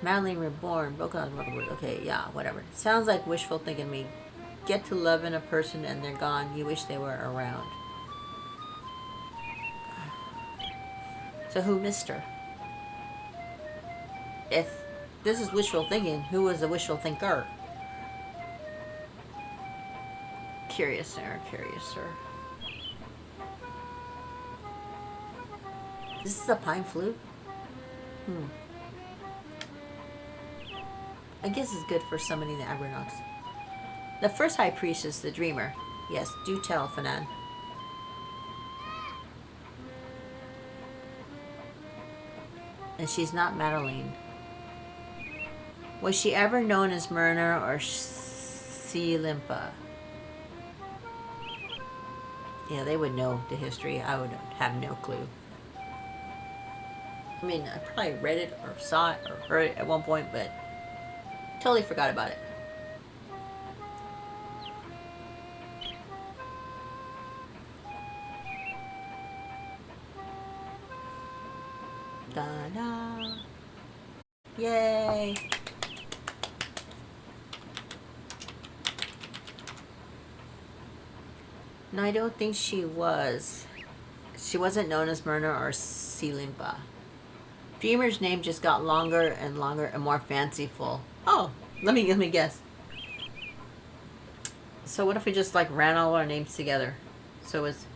Madeline Reborn, broken on the okay, yeah, whatever. Sounds like wishful thinking me. Get to loving a person and they're gone. You wish they were around. So who missed her? If this is wishful thinking, who was the wishful thinker? Curious, sir. Curious, sir. This is a pine flute? I guess it's good for summoning the Equinox. The first high priestess, the dreamer. Yes, do tell, Fanan. And she's not Madeline. Was she ever known as Myrna or Selimpa? Yeah, they would know the history. I would have no clue. I mean, I probably read it or saw it or heard it at one point, but totally forgot about it. Da-da. Yay! No, I don't think she was. She wasn't known as Myrna or Selimpa. Dreamer's name just got longer and longer and more fanciful. Oh, let me guess. So what if we just like ran all our names together? So it's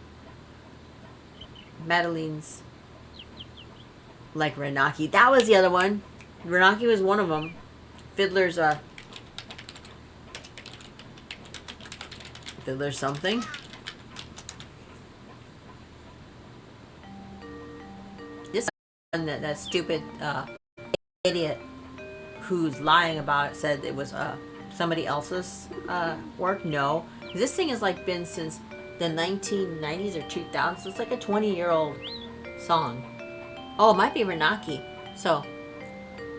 Madeline's, like Renaki. That was the other one. Renaki was one of them. Fiddler's Fiddler's something. This one, that stupid idiot who's lying about it said it was somebody else's work. No, this thing has like been since the 1990s or 2000s. It's like a 20-year-old song. Oh, it might be Renaki. So,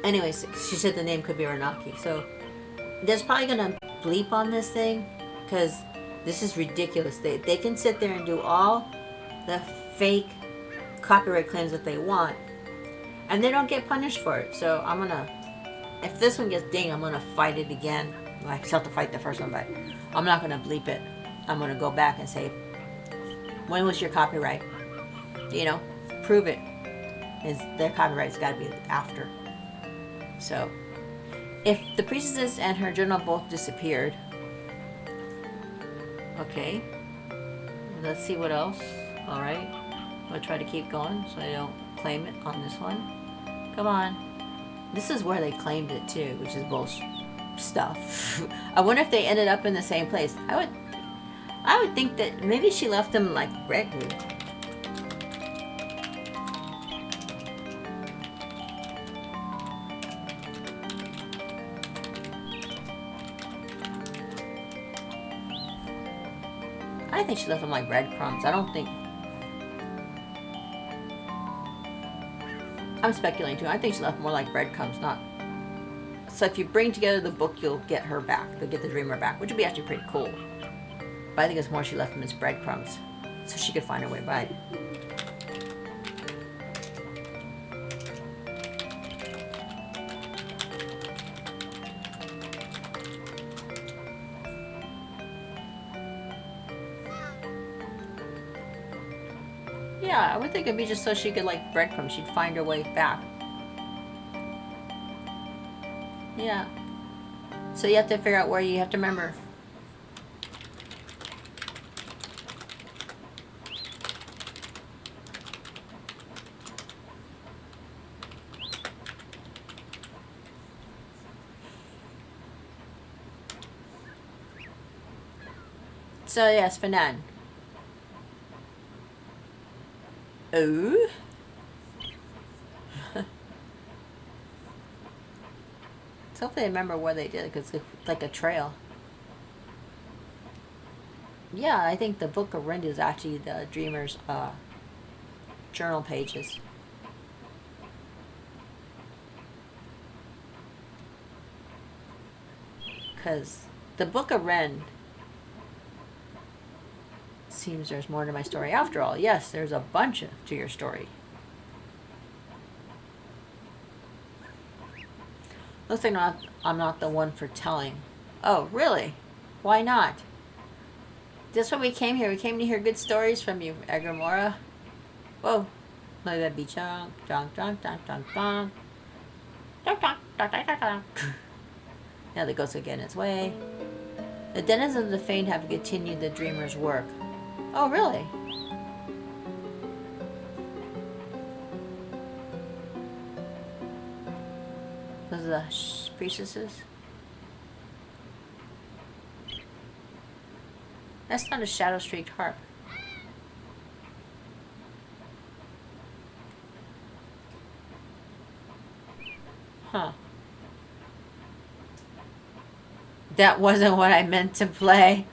anyways, she said the name could be Renaki. So, there's probably gonna bleep on this thing because this is ridiculous. They can sit there and do all the fake copyright claims that they want, and they don't get punished for it. So I'm gonna, if this one gets dinged, I'm gonna fight it again. I still have to fight the first one, but I'm not gonna bleep it. I'm gonna go back and say, when was your copyright? You know, prove it. Is their copyright's got to be after. So, if the priestess and her journal both disappeared, okay, let's see what else. All right, I'm gonna try to keep going so I don't claim it on this one. Come on, this is where they claimed it too, which is bullshit stuff. I wonder if they ended up in the same place. I would think that maybe she left them like Redwood. I think she left them like breadcrumbs. I don't think. I'm speculating too. I think she left more like breadcrumbs, not. So if you bring together the book, you'll get her back. You'll get the dreamer back, which would be actually pretty cool. But I think it's more she left them as breadcrumbs, so she could find her way by. Yeah, I would think it'd be just so she could like breadcrumbs. She'd find her way back. Yeah. So you have to figure out where you have to remember. So yes, Fanan. Oh. So hopefully they remember where they did it, because it's like a trail. Yeah, I think the Book of Rindu is actually the Dreamer's journal pages. Because the Book of Ren seems there's more to my story after all. Yes, there's a bunch to your story. Looks like I'm not the one for telling. Oh, really? Why not? That's why we came here. We came to hear good stories from you, Egremora. Whoa. Let that be chunk, chunk, chunk, chunk, chunk, chunk. Chunk, chunk, chunk, chunk, chunk, chunk. Now the ghost will get in its way. The denizens of the faint have continued the dreamer's work. Oh, really? Those are the priestesses? That's not a shadow-streaked harp. Huh. That wasn't what I meant to play.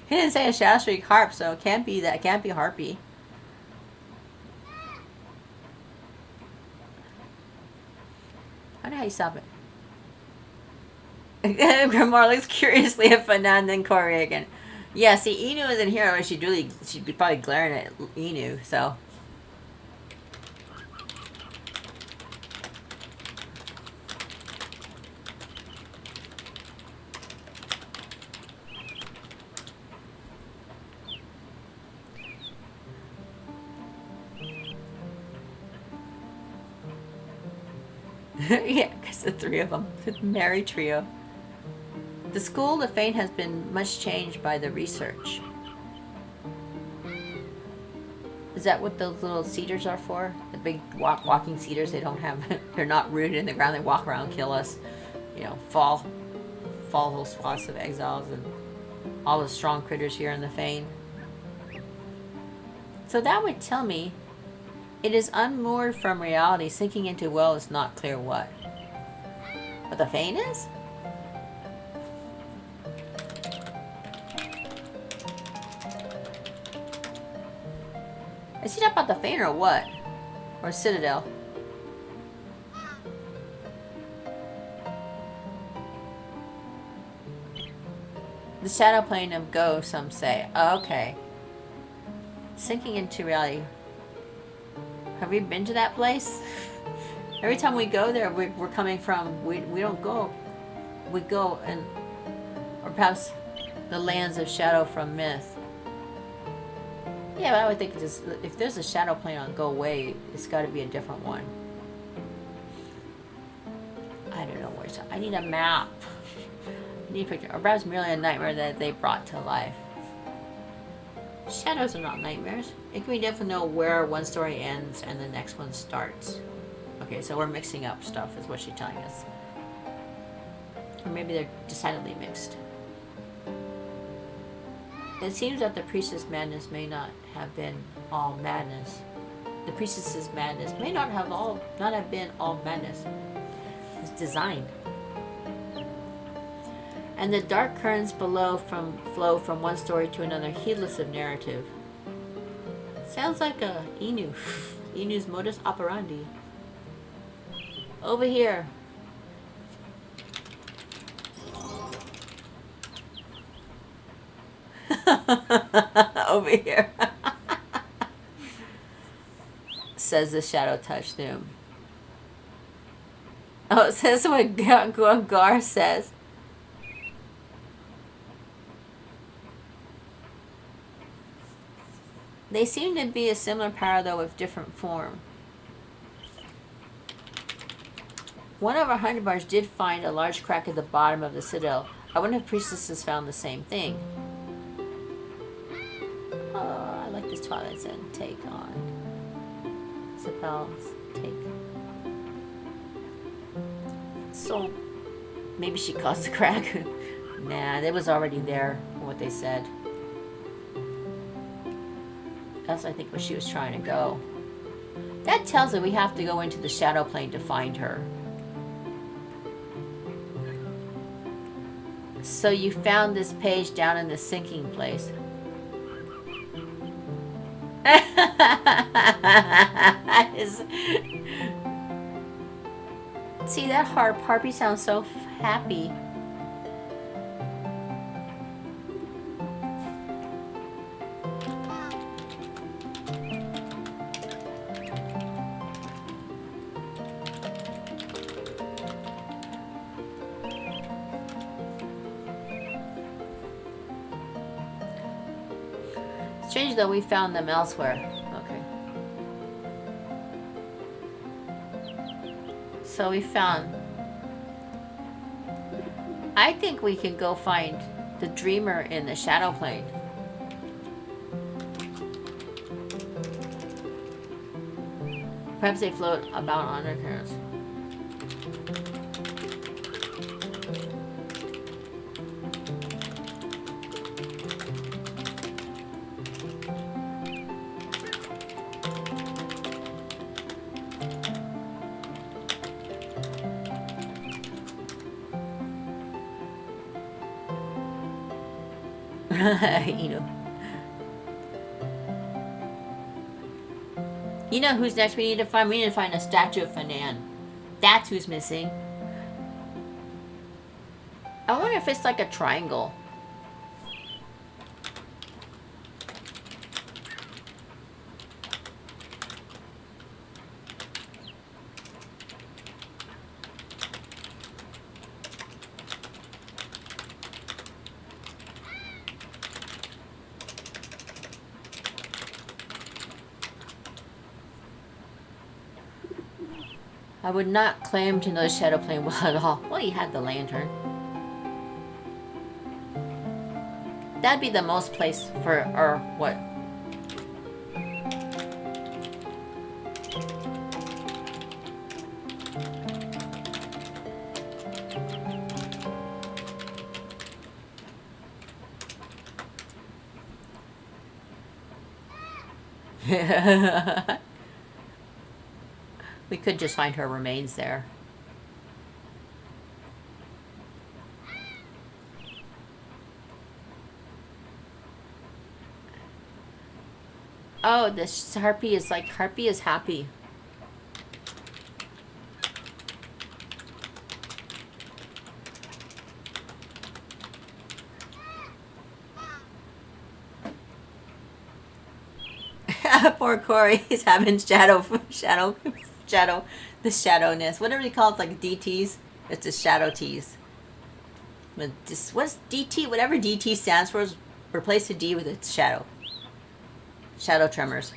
He didn't say a shadow-streaked harp, so it can't be that. It can't be harpy. I don't know how you stop it. Egremora looks curiously at Fanan, then Corrigan. Yeah, see, Inu isn't here, or she'd be probably glaring at Inu, so. Yeah, because the three of them. The merry trio. The school of the faint has been much changed by the research. Is that what those little cedars are for? The big walking cedars they don't have, they're not rooted in the ground, they walk around, kill us. You know, fall whole swaths of exiles and all the strong critters here in the Fane. So that would tell me it is unmoored from reality, sinking into well is not clear what. What the Fane is? Is he talking about the Fane or what? Or Citadel? The shadow plane of Go, some say. Oh, okay. Sinking into reality. Have we been to that place? Every time we go there, we're coming from... We don't go. We go and... Or perhaps the lands of shadow from myth. Yeah, but I would think just, if there's a shadow plane on Go Away, it's got to be a different one. I don't know where I need a map. I need a picture. Or perhaps merely a nightmare that they brought to life. Shadows are not nightmares. It can be definitely know where one story ends and the next one starts. Okay, so we're mixing up stuff, is what she's telling us. Or maybe they're decidedly mixed. It seems that the priestess madness may not have been all madness. The priestess's madness may not have been all madness. It's designed. And the dark currents below flow from one story to another, heedless of narrative. Sounds like a Inu. Inu's modus operandi. Over here. Over here. Says the shadow touch doom. Oh, it says what Gar says. They seem to be a similar power, though, with different form. One of our hunter bars did find a large crack at the bottom of the citadel. I wonder if priestesses found the same thing. Oh, I like this Twilight Zone take on. Zapel's take. So, maybe she caused the crack. Nah, it was already there, what they said. That's, I think, where she was trying to go. That tells her we have to go into the shadow plane to find her. So you found this page down in the sinking place. See, that harpy sounds so happy. Strange though, we found them elsewhere. Okay. So we found... I think we can go find the dreamer in the shadow plane. Perhaps they float about on undercurrents. You know who's next we need to find? We need to find a statue of Fanan. That's who's missing. I wonder if it's like a triangle. I would not claim to know the Shadow Plane well at all. Well, you had the lantern. That'd be the most place for, or what? We could just find her remains there. Oh, this harpy is like, harpy is happy. Poor Corey, he's having the shadowness. Whatever you call it, like DTs. It's the shadow teas. But this, what's DT? Whatever DT stands for, is replace the D with its shadow. Shadow tremors.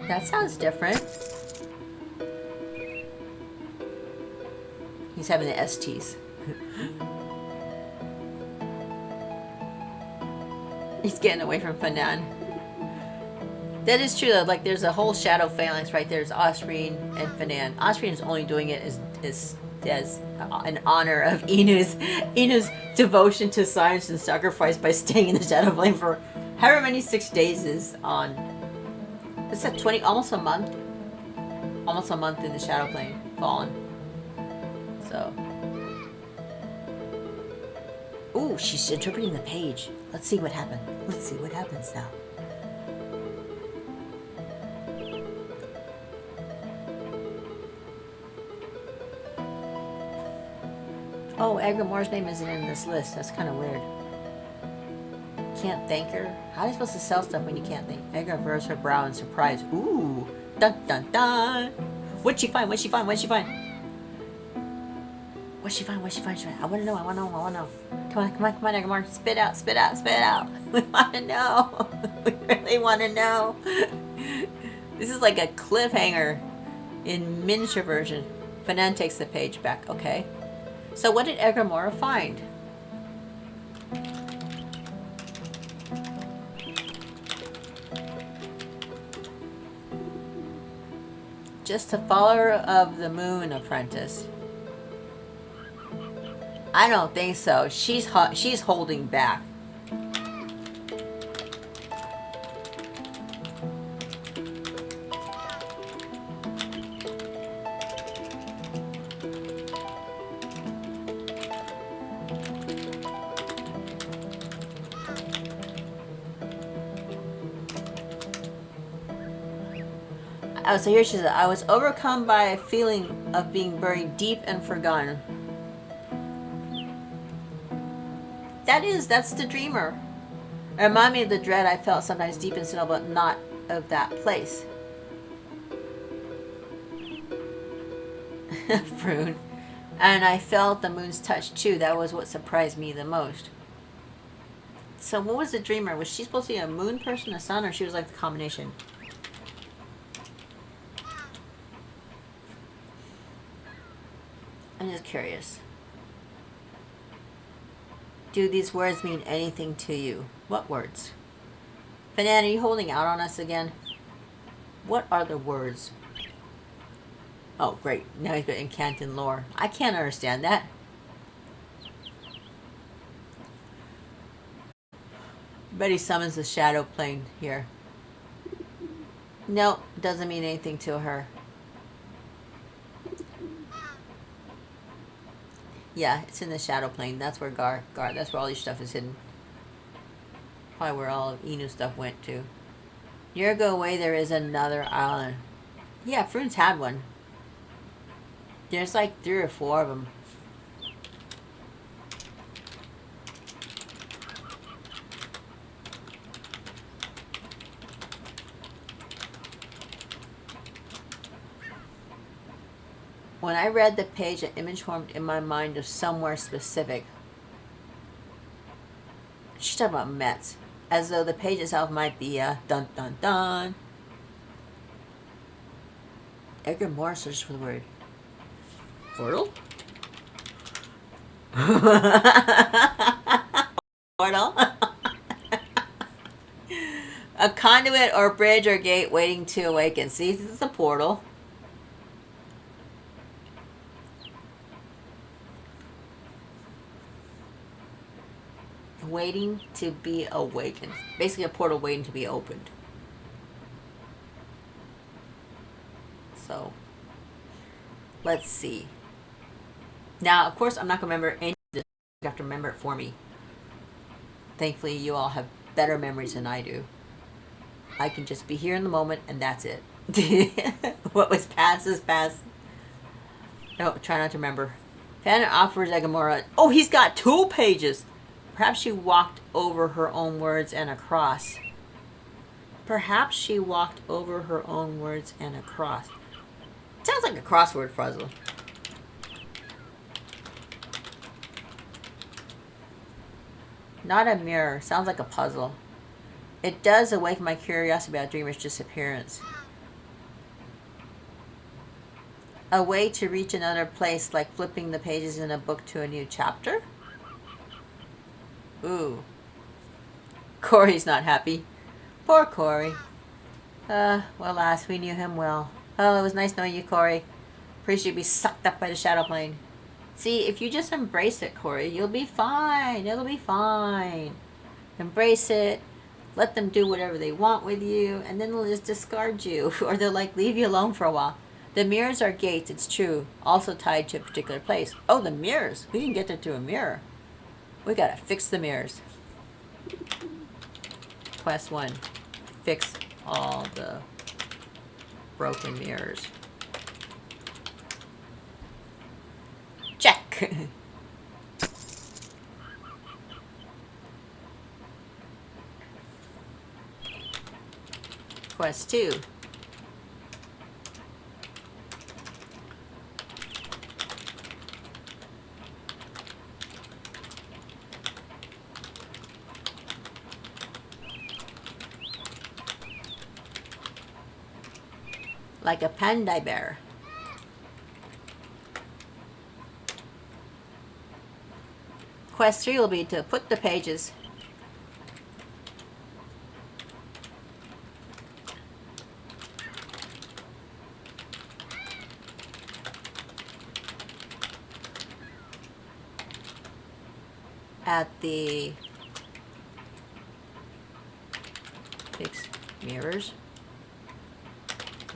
That sounds different. He's having the STs. He's getting away from Fanan. That is true though, like there's a whole shadow phalanx right there. There's Osrine and Fanan. Osrine is only doing it as an honor of Inu's devotion to science and sacrifice by staying in the shadow plane for however many 6 days is on. It's at 20, almost a month. Almost a month in the shadow plane, fallen. So. Ooh, she's interpreting the page. Let's see what happened. Let's see what happens now. Oh, Egremora's name isn't in this list. That's kind of weird. Can't thank her? How are you supposed to sell stuff when you can't thank? Egremora furrows her brow in surprise. Ooh! Dun dun dun! What'd she find? What'd she find? What'd she find? What'd she find? What'd she find? I wanna know, I wanna know, I wanna know. Come on, come on, come on, Egremora. Spit out, spit out, spit out. We wanna know. We really wanna know. This is like a cliffhanger in miniature version. Fanan takes the page back. Okay. So what did Egremora find? Just a follower of the moon apprentice. I don't think so. She's holding back. Oh, so here she says, I was overcome by a feeling of being buried deep and forgotten. That's the dreamer. It reminded me of the dread I felt sometimes deep and still, but not of that place. Phroon. And I felt the moon's touch too. That was what surprised me the most. So what was the dreamer? Was she supposed to be a moon person, a sun, or she was like the combination? I'm just curious. Do these words mean anything to you? What words? Fanan, are you holding out on us again? What are the words? Oh, great. Now he's got Incanton lore. I can't understand that. Bet he summons the shadow plane here. No, doesn't mean anything to her. Yeah, it's in the shadow plane. That's where that's where all your stuff is hidden. Probably where all of Enu's stuff went to. Year ago away, there is another island. Yeah, Phroon's had one. There's like 3 or 4 of them. When I read the page, an image formed in my mind of somewhere specific. She's talking about Mets. As though the page itself might be a dun dun dun. Egremora searches for the word. Portal? Portal? A conduit or bridge or gate waiting to awaken. See, this is a portal. Waiting to be awakened. Basically a portal waiting to be opened. So, let's see. Now, of course, I'm not going to remember any of this. You have to remember it for me. Thankfully, you all have better memories than I do. I can just be here in the moment, and that's it. What was past is past. No, try not to remember. Fanny offers Egremora. Oh, he's got 2 pages. Perhaps she walked over her own words and across. Perhaps she walked over her own words and across. Sounds like a crossword puzzle. Not a mirror. Sounds like a puzzle. It does awaken my curiosity about Dreamer's disappearance. A way to reach another place, like flipping the pages in a book to a new chapter? Ooh. Corey's not happy. Poor Corey. Well, alas, we knew him well. Oh, it was nice knowing you, Corey. Appreciate you be sucked up by the shadow plane. See, if you just embrace it, Corey, you'll be fine. It'll be fine. Embrace it. Let them do whatever they want with you, and then they'll just discard you, or they'll like leave you alone for a while. The mirrors are gates, it's true, also tied to a particular place. Oh, the mirrors. We can get there through a mirror. We gotta fix the mirrors. Quest 1. Fix all the broken mirrors. Check. Quest 2. Like a panda bear. Quest 3 will be to put the pages at the fix mirrors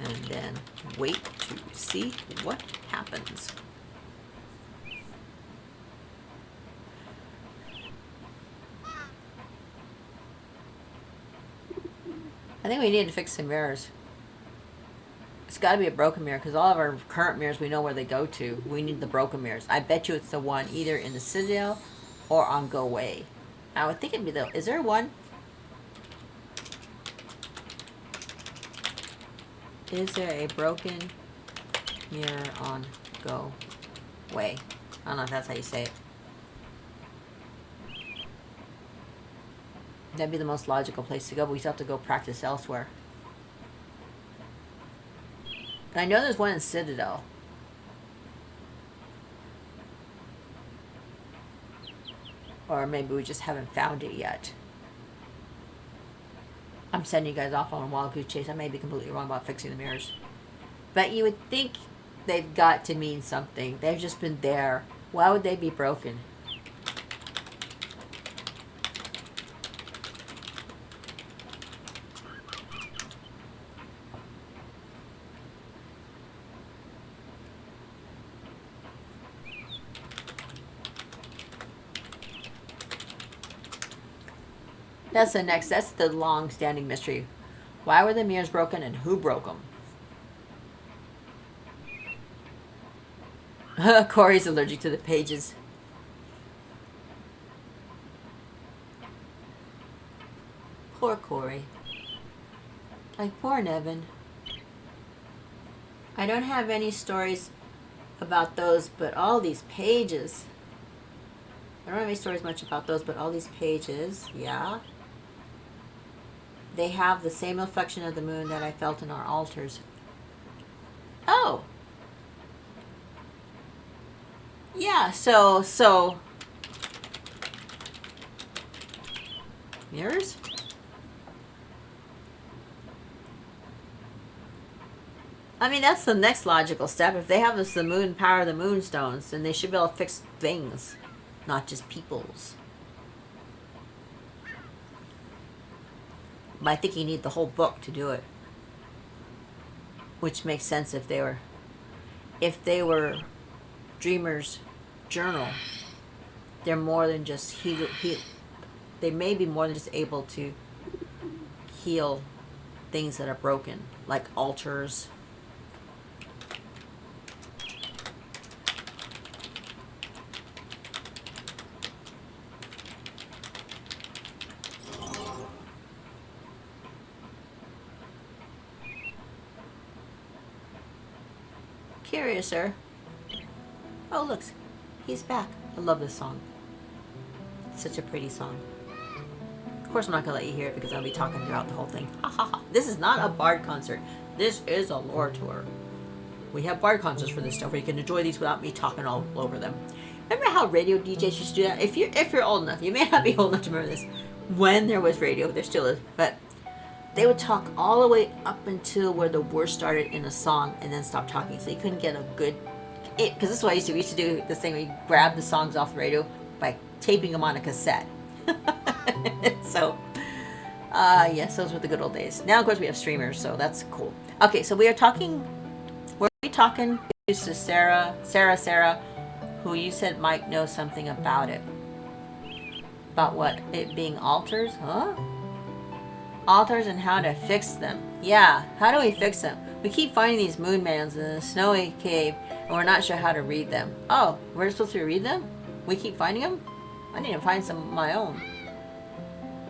and then wait to see what happens. I think we need to fix some mirrors. It's got to be a broken mirror because all of our current mirrors we know where they go to. We need the broken mirrors. I bet you it's the one either in the Citadel or on Go Away. I would think it'd be the... Is there one? Is there a broken mirror on Go Away? I don't know if that's how you say it. That'd be the most logical place to go, but we still have to go practice elsewhere. And I know there's one in Citadel. Or maybe we just haven't found it yet. I'm sending you guys off on a wild goose chase. I may be completely wrong about fixing the mirrors. But you would think they've got to mean something. They've just been there. Why would they be broken? That's the next. That's the long-standing mystery. Why were the mirrors broken and who broke them? Corey's allergic to the pages. Poor Corey. Like poor Nevin. I don't have any stories about those, but all these pages. I don't have any stories much about those, but all these pages, yeah. They have the same reflection of the moon that I felt in our altars. Oh. Yeah, so mirrors? I mean, that's the next logical step. If they have this, the moon power of the moonstones, then they should be able to fix things, not just peoples. But I think you need the whole book to do it. Which makes sense if they were Dreamer's journal. They're more than just they may be more than just able to heal things that are broken, like altars. Curious, sir. Oh, look, he's back. I love this song. It's such a pretty song. Of course, I'm not going to let you hear it because I'll be talking throughout the whole thing. Ha ha ha. This is not a bard concert. This is a lore tour. We have bard concerts for this stuff where you can enjoy these without me talking all over them. Remember how radio DJs used to do that? If you're old enough, you may not be old enough to remember this. When there was radio, there still is, but they would talk all the way up until where the words started in a song and then stop talking. So you couldn't get a good... Because this is what I used to do. We used to do this thing where you grab the songs off the radio by taping them on a cassette. So, yes, those were the good old days. Now, of course, we have streamers, so that's cool. Okay, so we're talking to Sarasera, who you said might know something about it. About what? It being altars? Huh? Altars and how to fix them. Yeah, how do we fix them? We keep finding these moonmans in a snowy cave, and we're not sure how to read them. Oh, we're supposed to read them? We keep finding them? I need to find some of my own.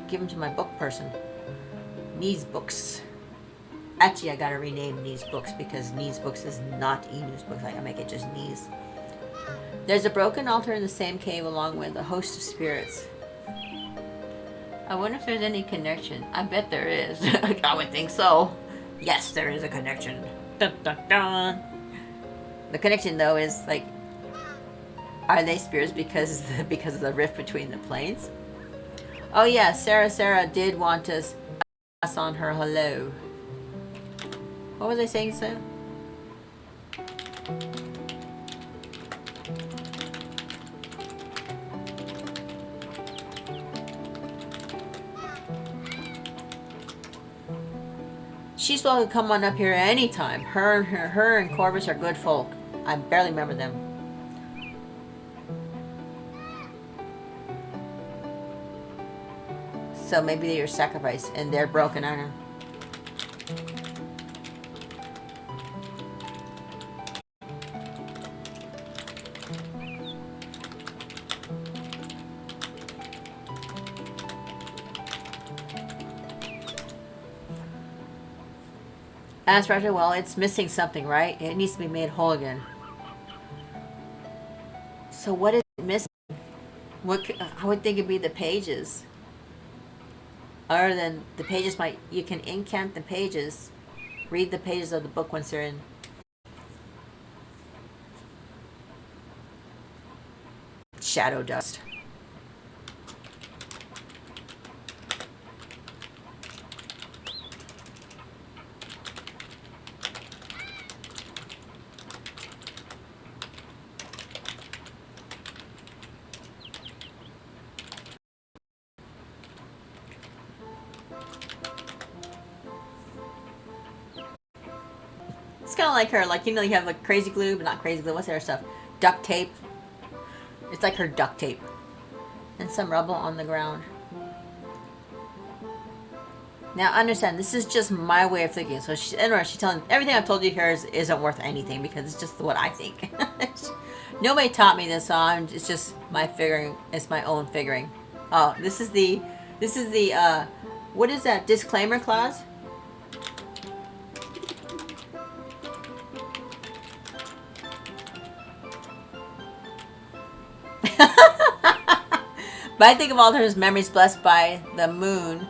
Give them to my book person. Knees Books. Actually, I gotta rename Knees Books because Knees Books is not E-News Books. I gotta make it just Knees. There's a broken altar in the same cave along with a host of spirits. I wonder if there's any connection. I bet there is. I would think so. Yes, there is a connection. Dun, dun, dun. The connection, though, is like, are they spirits because of the rift between the planes? Oh yeah, Sarasera did want us to pass on her hello. What was I saying, Sam? She's welcome to come on up here anytime. Her and Corvus are good folk. I barely remember them. So maybe they're sacrificed and they're broken, I don't know. Asked Roger, well, it's missing something, right? It needs to be made whole again. So what is it missing? I would think it'd be the pages. Other than the pages you can incant the pages, read the pages of the book once they're in. Shadow dust. Kind of like her, like, you know, you have like crazy glue, but not crazy glue. What's her stuff? Duct tape. It's like her duct tape. And some rubble on the ground. Now, understand, this is just my way of thinking. So, anyway, she's telling everything I've told you here isn't worth anything because it's just what I think. Nobody taught me this, so it's just my figuring. It's my own figuring. Oh, this is the, what is that, disclaimer clause? But I think of all her memories blessed by the moon.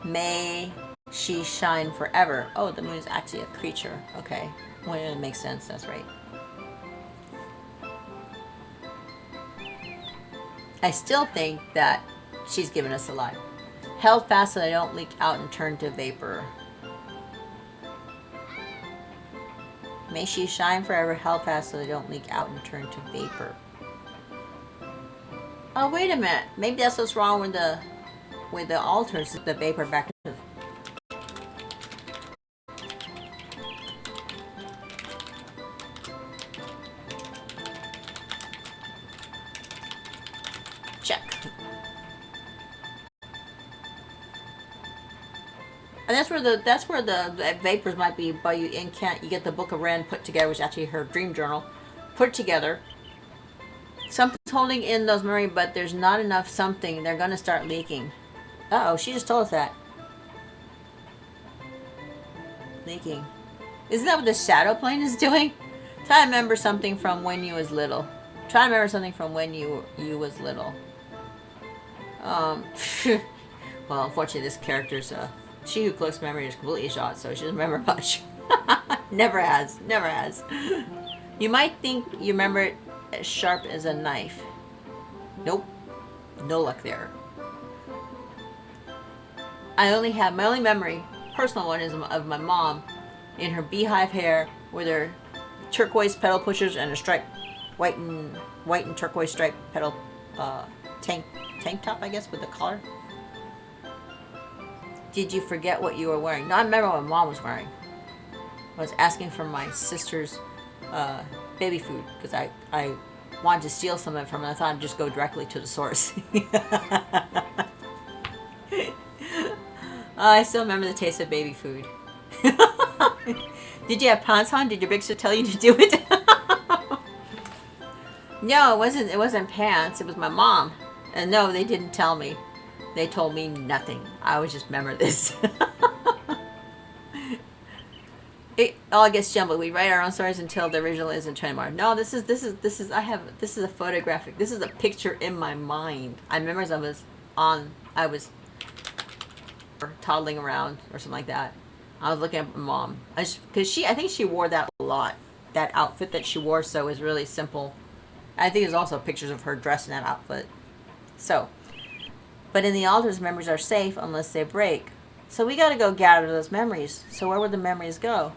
May she shine forever. Oh, the moon is actually a creature. Okay. Well, it makes sense. That's right. I still think that she's given us a lie. Held fast so I don't leak out and turn to vapor. May she shine forever. Held fast so they don't leak out and turn to vapor. Oh, wait a minute. Maybe that's what's wrong with the altars. The vapor back to. Check. And that's where the vapors might be. But you get the Book of Ren put together, which is actually her dream journal, put together. Something's holding in those memories, but there's not enough something. They're going to start leaking. Uh-oh, she just told us that. Leaking. Isn't that what the shadow plane is doing? Try to remember something from when you was little. Try to remember something from when you was little. Well, unfortunately, this character's, she who collects memory is completely shot, so she doesn't remember much. Never has. Never has. You might think you remember it as sharp as a knife. Nope. No luck there. My only memory, personal one, is of my mom in her beehive hair with her turquoise pedal pushers and a striped white and turquoise striped pedal tank top, I guess, with the collar. Did you forget what you were wearing? No, I remember what my mom was wearing. I was asking for my sister's baby food because I wanted to steal some of it from her. I thought I'd just go directly to the source. I still remember the taste of baby food. Did you have pants on? Did your big sister tell you to do it? No, it wasn't pants. It was my mom. And no, they didn't tell me. They told me nothing. I always just remember this. It all gets jumbled. We write our own stories until the original isn't trademarked. No, this is a photographic. This is a picture in my mind. I remember as I was toddling around or something like that. I was looking at my mom. I think she wore that a lot. That outfit that she wore, so it was really simple. I think there's also pictures of her dressed in that outfit. So, but in the altars, memories are safe unless they break. So we got to go gather those memories. So where would the memories go?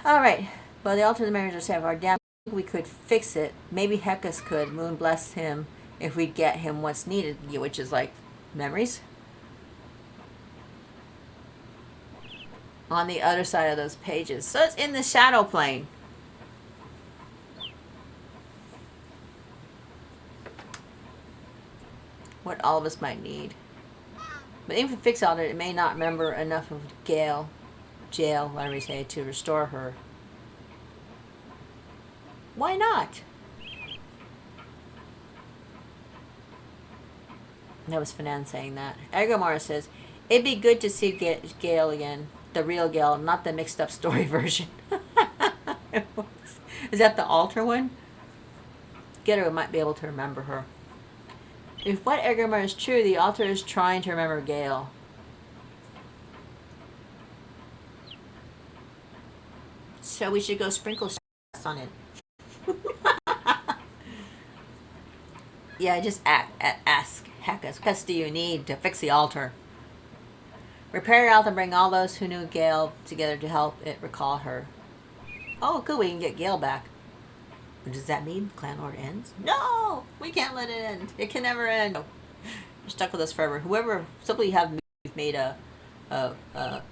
All right. Well, the altar of the memories are safe. Our damn, we could fix it. Maybe Hecus could. Moon bless him if we get him what's needed, which is like memories. On the other side of those pages. So it's in the shadow plane. What all of us might need. But even if we fix all that, it may not remember enough of jail, whatever you say, to restore her. Why not? That was Fanan saying that. Egremora says, it'd be good to see Gale again. The real Gale, not the mixed up story version. Is that the altar one? Getter might be able to remember her. If what Egremora is true, the altar is trying to remember Gale. So we should go sprinkle on it. Yeah, just ask Hecus, what do you need to fix the altar? Repair the altar and bring all those who knew Gale together to help it recall her. Oh, good, we can get Gale back. But does that mean Clan Lord ends? No! We can't let it end. It can never end. You're stuck with us forever. Whoever, simply have made a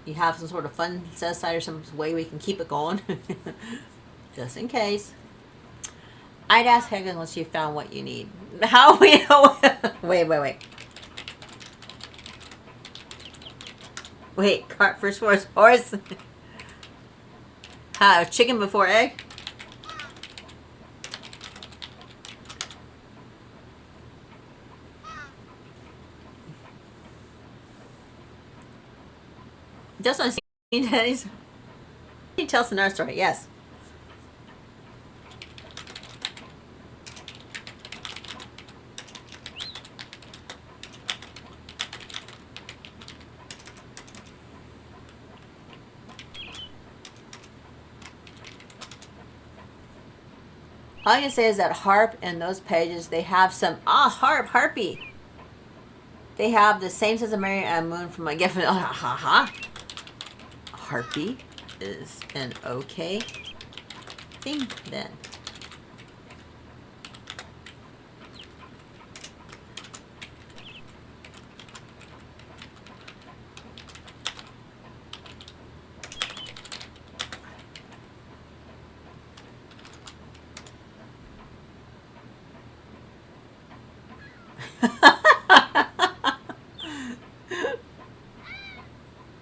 you have some sort of fun set aside or some way we can keep it going, just in case. I'd ask Hagen once you found what you need. How we know? Wait, cart first horse. Chicken before egg. Just want to see. He tells another story. Yes. All I can say is that harp in those pages, they have some harpy. They have the same sense of Mary and Moon from my gift. Harpy is an okay thing then.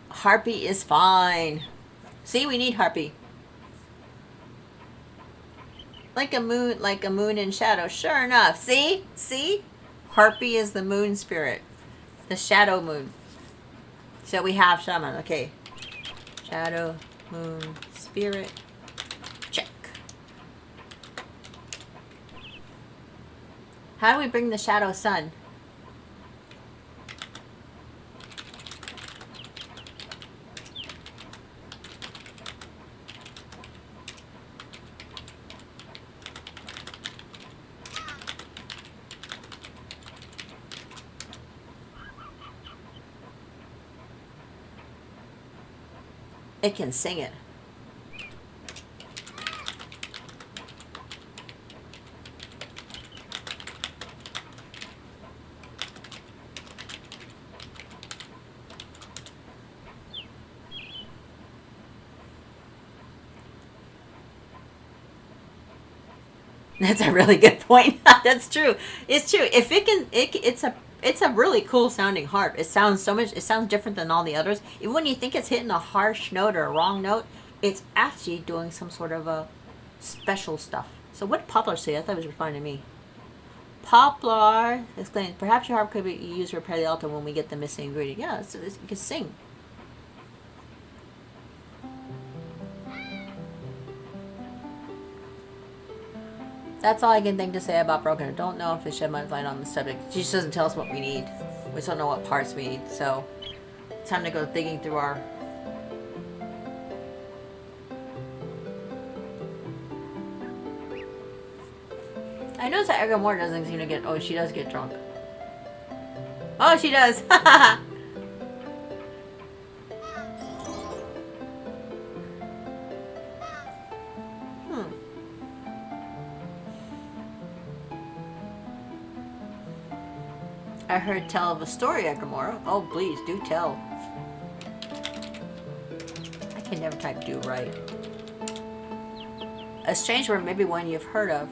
Harpy is fine. See, we need Harpy. Like a moon in shadow. Sure enough. See? Harpy is the moon spirit. The shadow moon. So we have shaman. Okay. Shadow moon spirit. Check. How do we bring the shadow sun? It can sing it. That's a really good point. That's true. It's true. If it can, it's a really cool sounding harp. It sounds different than all the others. Even when you think it's hitting a harsh note or a wrong note, it's actually doing some sort of a special stuff. So what did Poplar say? I thought it was responding to me. Poplar exclaimed, perhaps your harp could be used to repair the altar when we get the missing ingredient. Yeah, you can sing. That's all I can think to say about Broken. I don't know if it shed much light on the subject. She just doesn't tell us what we need. We just don't know what parts we need. So, it's time to go digging through our... I noticed that Egremora doesn't seem to get... Oh, she does get drunk. Oh, she does! I heard tell of a story, Egremora. Oh, please, do tell. I can never type do right. A strange word, maybe one you've heard of.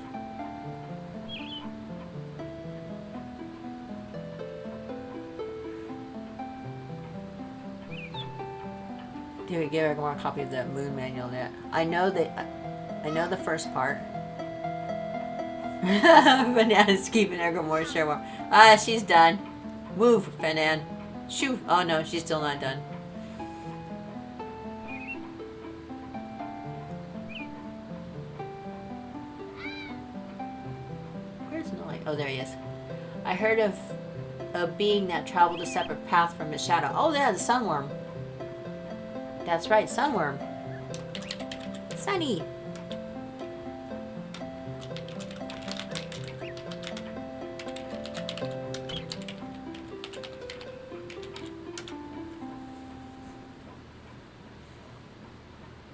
Did we give Egremora a copy of the moon manual yet? I know the first part. Banana's keeping Egremora share more. Ah, she's done. Move, Fanan. Shoo. Oh no, she's still not done. Where's Nolly? Oh, there he is. I heard of a being that traveled a separate path from his shadow. Oh, yeah, the sunworm. That's right, sunworm. Sunny.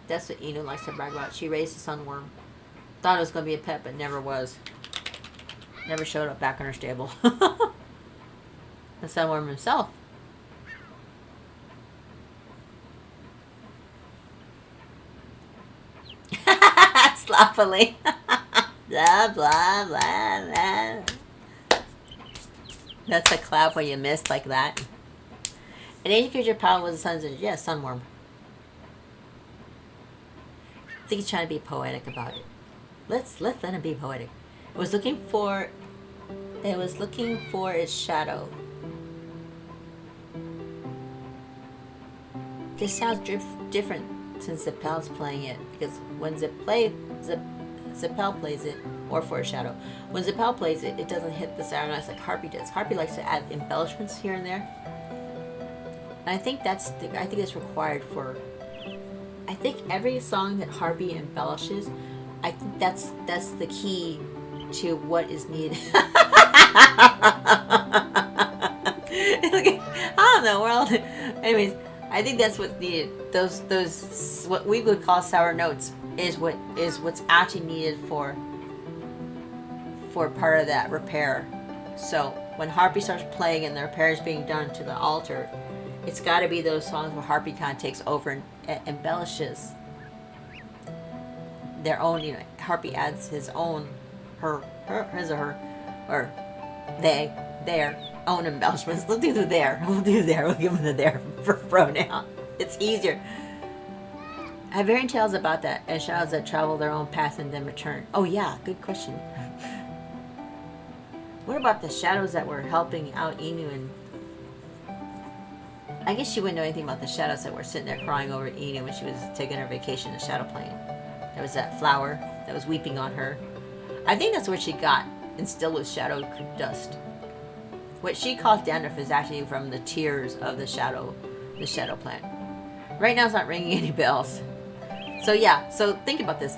That's what Eno likes to brag about. She raised a sunworm. Thought it was going to be a pet, but never was. Never showed up back in her stable. The sunworm himself. Awfully. Blah, blah, blah, blah. That's a clap when you missed like that. An ancient creature power was the sun's energy. Yeah, sunworm. I think he's trying to be poetic about it. Let's let him be poetic. It was looking for its shadow. This sounds different since Zippel's playing it, because when Zippel plays it, or Foreshadow, when Zippel plays it, it doesn't hit the sound notes like Harpy does. Harpy likes to add embellishments here and there, and I think it's required for. I think every song that Harpy embellishes, I think that's the key to what is needed. How in the world? Anyways. I think that's what's needed. Those what we would call sour notes is what's actually needed for part of that repair. So when Harpy starts playing and the repair is being done to the altar, it's got to be those songs where Harpy kind of takes over and embellishes their own. You know, Harpy adds his own, their own embellishments. We'll do the there. We'll give them the there for pronoun. It's easier. I have varying tales about that, and shadows that travel their own path and then return. Oh yeah, good question. What about the shadows that were helping out Inu? And I guess she wouldn't know anything about the shadows that were sitting there crying over Inu when she was taking her vacation in the shadow plane. There was that flower that was weeping on her. I think that's what she got instilled with shadow dust. What she calls dandruff is actually from the tears of the shadow plant. Right now it's not ringing any bells. So yeah, so think about this.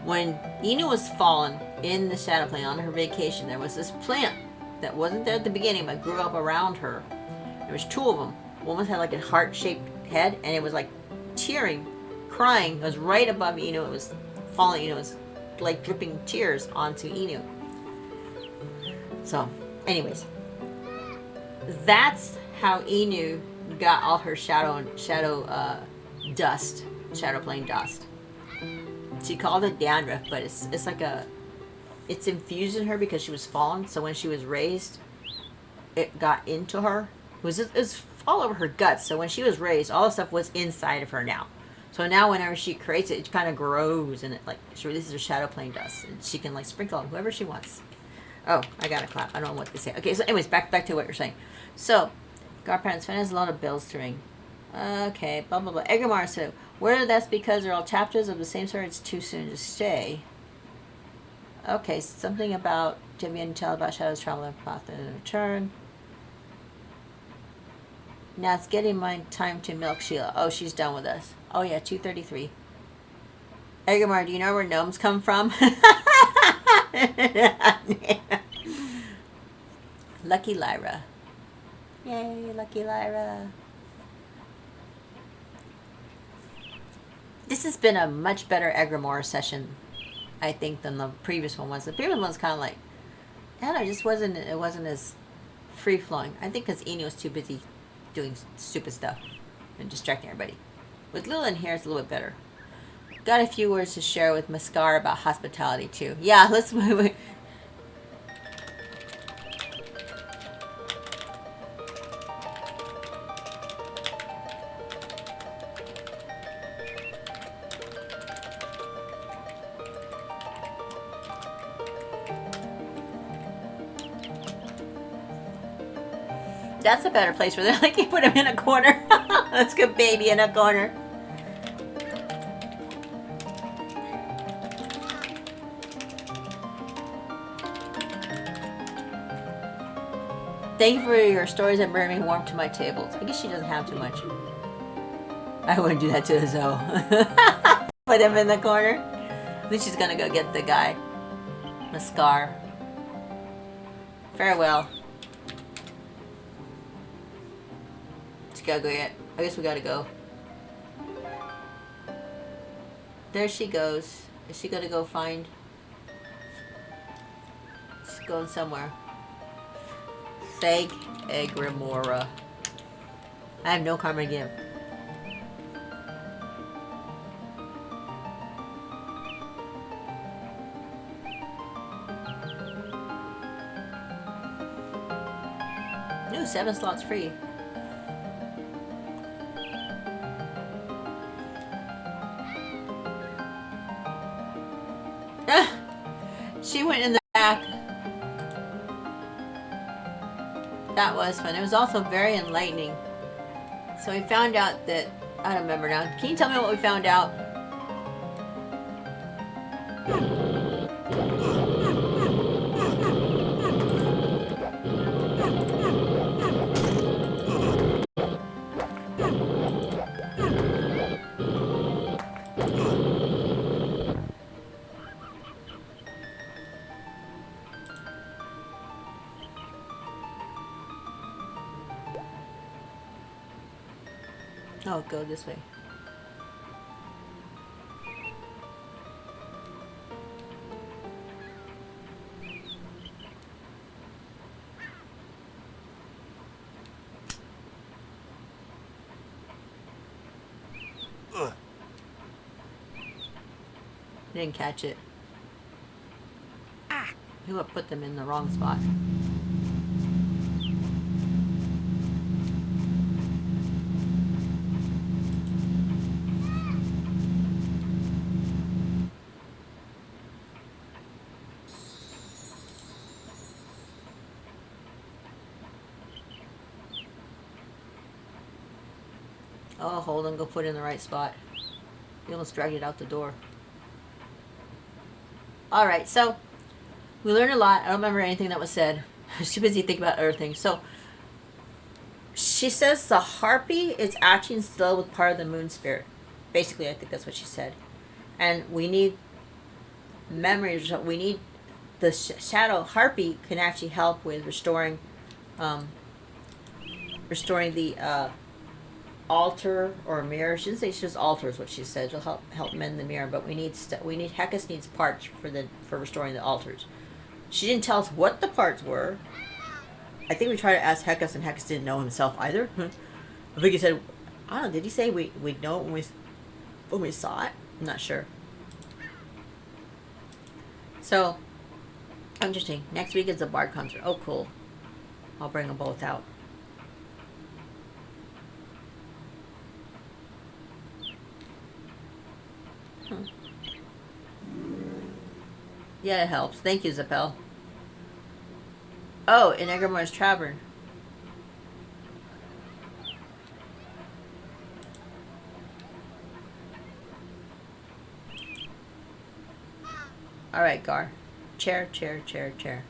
When Inu was fallen in the shadow plane on her vacation, there was this plant that wasn't there at the beginning but grew up around her. There was two of them. One had like a heart-shaped head, and it was like tearing, crying. It was right above Inu. It was falling. It was like dripping tears onto Inu. So, anyways. That's how Inu got all her shadow plane dust. She called it dandruff, but it's like it's infused in her because she was fallen. So when she was raised, it got into her. It was all over her guts. So when she was raised, all the stuff was inside of her now. So now whenever she creates it, it kind of grows, and it like she releases her shadow plane dust, and she can like sprinkle on whoever she wants. Oh, I got a clap. I don't know what to say. Okay, so anyways, back to what you're saying. So, Godparents, Fan has a lot of bills to ring. Okay, blah, blah, blah. Egremora said, whether that's because they're all chapters of the same story, it's too soon to say. Okay, something about, do you have any tell about Shadow's travel and path and return? Now it's getting my time to milk Sheila. Oh, she's done with us. Oh yeah, 2:33. Egremora, do you know where gnomes come from? Lucky Lyra. Yay, Lucky Lyra. This has been a much better Egremora session, I think, than the previous one was. The previous one was kind of like, I don't know, it wasn't as free-flowing. I think because Eno was too busy doing stupid stuff and distracting everybody. With Lila in here, it's a little bit better. Got a few words to share with Mascara about hospitality, too. Yeah, let's move it. That's a better place for them. Like, you put him in a corner. Let's get baby in a corner. Thank you for your stories that bring me warm to my tables. I guess she doesn't have too much. I wouldn't do that to Zoe. Put him in the corner. I think she's gonna go get the guy. Mascar. Farewell. Gotta go yet. I guess we gotta go. There she goes. Is she gonna go find? She's going somewhere. Thank Egremora. I have no karma to give. 7 slots free. She went in the back. That was fun. It was also very enlightening. So we found out that, I don't remember now. Can you tell me what we found out? Oh, go this way. Didn't catch it. Ah! He would put them in the wrong spot. Oh, hold on, go put it in the right spot. You almost dragged it out the door. Alright, so we learned a lot. I don't remember anything that was said. I was too busy thinking about other things. So she says the harpy is acting still with part of the moon spirit. Basically, I think that's what she said. And we need memories. We need the shadow harpy can actually help with restoring the altar or mirror. She didn't say she was altar is what she said. She'll help mend the mirror, but we need Hecus needs parts for restoring the altars. She didn't tell us what the parts were. I think we tried to ask Hecus, and Hecus didn't know himself either. I think he said, I don't know, did he say we'd know when we saw it? I'm not sure. So interesting. Next week is the Bard concert. Oh, cool. I'll bring them both out. Yeah, it helps. Thank you, Zappel. Oh, in Egremora's Tavern. Alright, Gar. Chair, chair, chair, chair.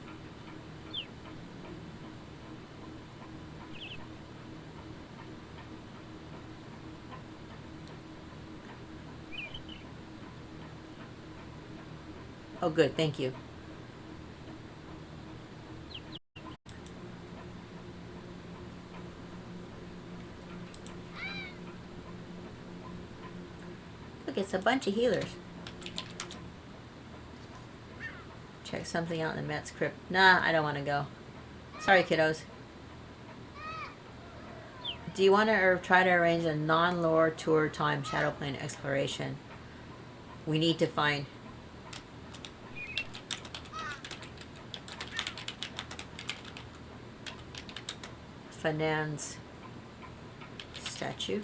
Oh, good. Thank you. Look, it's a bunch of healers. Check something out in the Met's crypt. Nah, I don't want to go. Sorry, kiddos. Do you want to try to arrange a non-lore tour time shadow plane exploration? We need to find Fanan's statue.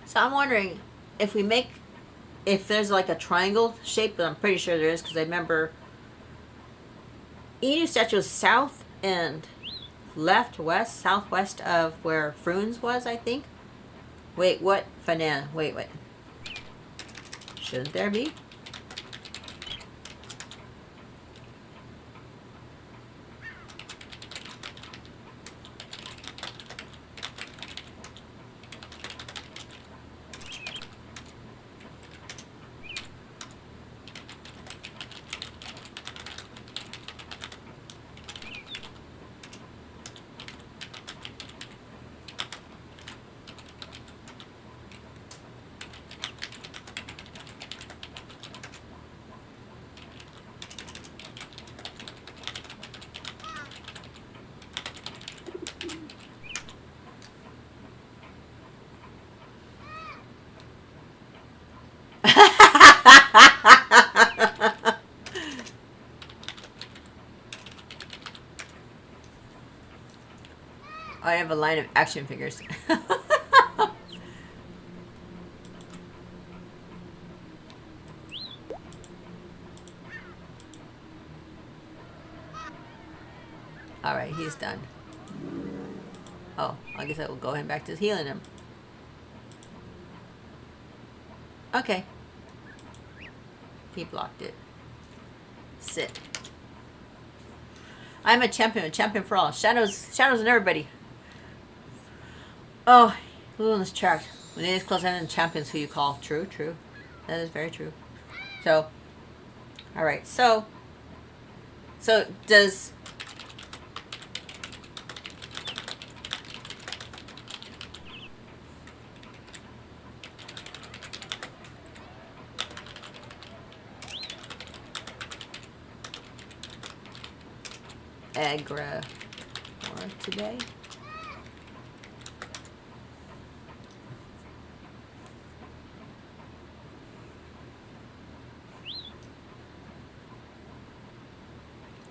So I'm wondering if there's like a triangle shape, but I'm pretty sure there is because I remember Enu's statue was south and southwest of where Phroon's was, I think. Wait, what? Fanan. Wait. Shouldn't there be? I have a line of action figures. Alright, he's done. Oh, I guess I will go back to healing him. Okay. He blocked it. Sit. I'm a champion for all. Shadows and everybody. Oh, Lulu's tracked. When it is close and champions who you call. True. That is very true. So, alright, so does Egremora today?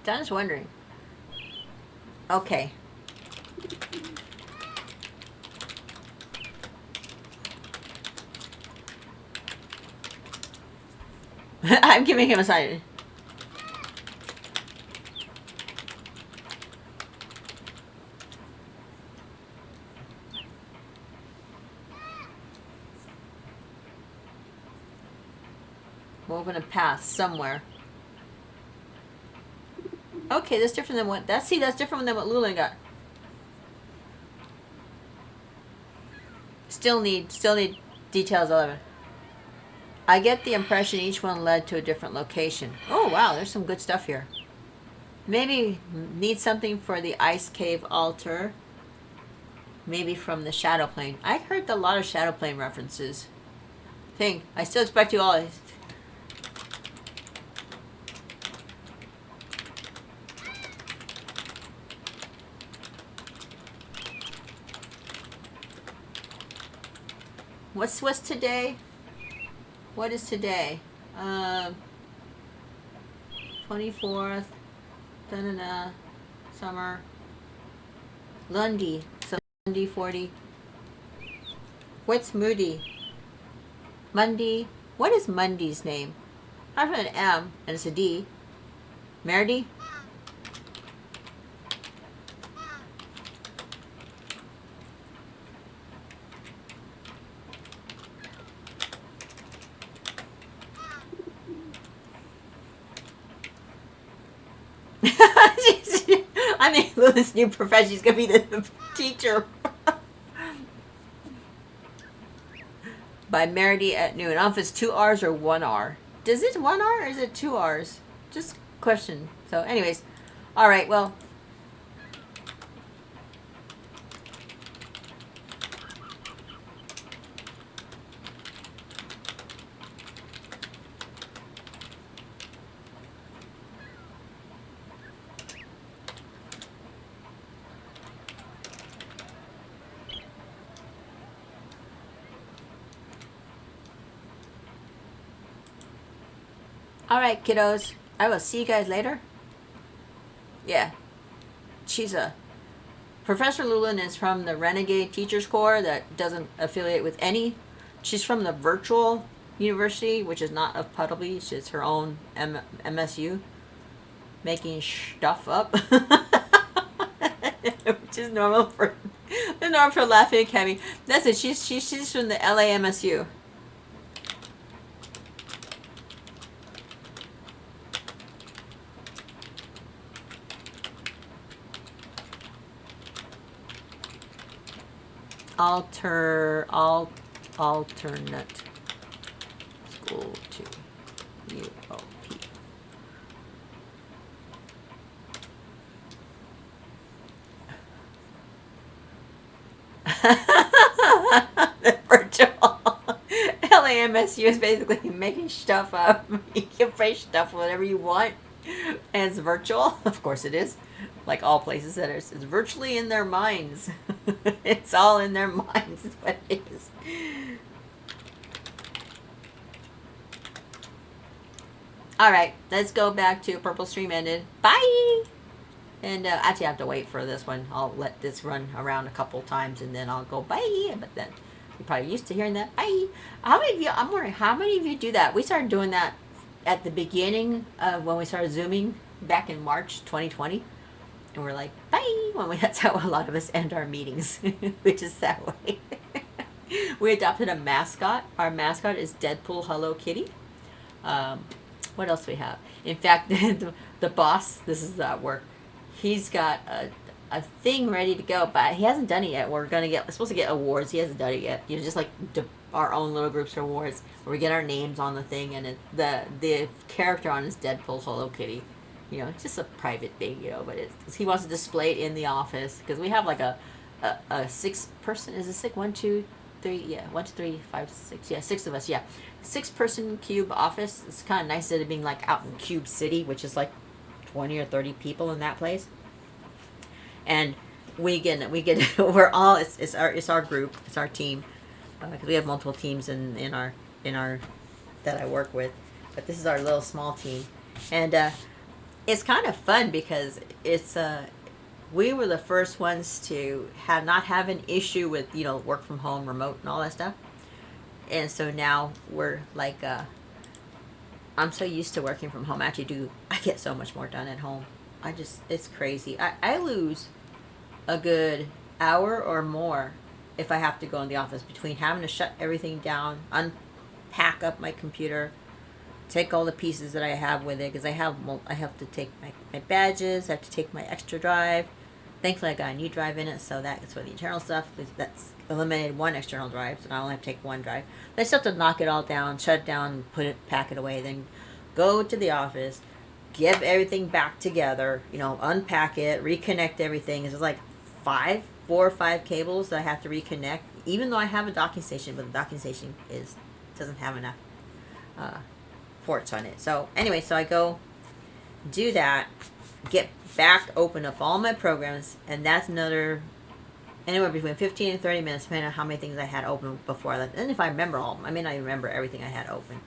Don's wondering. Okay. I'm giving him a sign. We'll open a path somewhere. Okay, that's different than what that's different than what Lulin got. Still need details of it. I get the impression each one led to a different location. Oh wow, there's some good stuff here. Maybe need something for the ice cave altar. Maybe from the shadow plane. I heard a lot of shadow plane references. I still expect you all. What's today? What is today? 24th. Da-da-da. Summer. Lundi. So Lundi 40. What's Moody? Monday. What is Monday's name? I have an M and it's a D. Merdy? I mean, Lulu's new profession, she's going to be the teacher. By Meredy at noon. I don't know if it's 2 R's or 1 R. Does it 1 R or is it 2 R's? Just question. So anyways. Alright, well. Alright, kiddos. I will see you guys later. Yeah. She's a... Professor Lulin is from the Renegade Teachers Corps that doesn't affiliate with any. She's from the virtual university, which is not of Puddleby. She's her own MSU. Making stuff up. Which is normal for Laughing Academy. That's it. She's from the LAMSU. Alternate school to UOP. The virtual LAMSU is basically making stuff up. You can face stuff whatever you want, and it's virtual. Of course it is. Like all places that it's virtually in their minds. It's all in their minds is what it is. All right, let's go back to Purple Stream ended. Bye. And actually, I have to wait for this one. I'll let this run around a couple times, and then I'll go bye. But then you're probably used to hearing that bye. How many of you? I'm wondering how many of you do that. We started doing that at the beginning of when we started Zooming back in March 2020, and we're like bye when we. That's how a lot of us end our meetings, which is that way. We adopted a mascot. Our mascot is Deadpool Hello Kitty. What else do we have? In fact, the boss. This is at work. He's got a thing ready to go, but he hasn't done it yet. We're supposed to get awards. He hasn't done it yet. Just like our own little groups of awards where we get our names on the thing, and the character on is Deadpool Hello Kitty. It's just a private thing, but he wants to display it in the office because we have like a 6-person. Is it 6? 1, 2, 3. Yeah, 1, 2, 3, 5, 6. Yeah, 6 of us. Yeah, 6-person cube office. It's kind of nice instead of being like out in Cube City, which is like 20 or 30 people in that place. And we get we're all it's our group, it's our team, because we have multiple teams in our that I work with, but this is our little small team, and it's kind of fun because it's we were the first ones to not have an issue with work from home, remote, and all that stuff, and so now we're like I'm so used to working from home. I get so much more done at home. It's crazy. I lose a good hour or more if I have to go in the office between having to shut everything down, unpack up my computer, take all the pieces that I have with it, because I have to take my badges, I have to take my extra drive. Thankfully I got a new drive in it, so that's for the internal stuff. That's eliminated one external drive, so I only have to take one drive. But I still have to knock it all down, shut it down, pack it away, then go to the office, give everything back together, unpack it, reconnect everything. It's like 4 or 5 cables that I have to reconnect, even though I have a docking station, but the docking station doesn't have enough ports on it. So anyway, I go do that, get back, open up all my programs, and that's another anywhere between 15 and 30 minutes, depending on how many things I had open before I left. And if I remember all of them, I may not even remember everything I had open.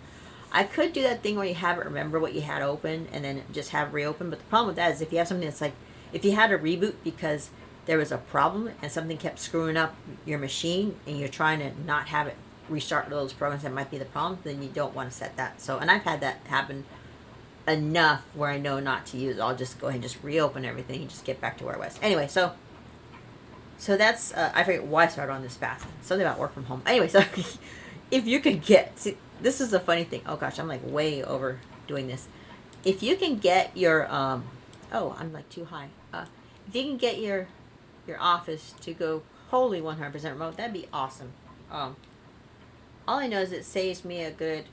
I could do that thing where you have it remember what you had open and then just have it reopen, but the problem with that is if you have something that's like, if you had a reboot because there was a problem and something kept screwing up your machine and you're trying to not have it restart those programs that might be the problem, then you don't want to set that. So, and I've had that happen enough where I know not to use it. I'll just go ahead and just reopen everything and just get back to where I was. Anyway, so that's, I forget why I started on this path. Something about work from home. Anyway, so if you could see, this is a funny thing. Oh gosh, I'm like way overdoing this. If you can get your, I'm like too high. If you can get your office to go wholly 100% remote, that'd be awesome. All I know is it saves me a good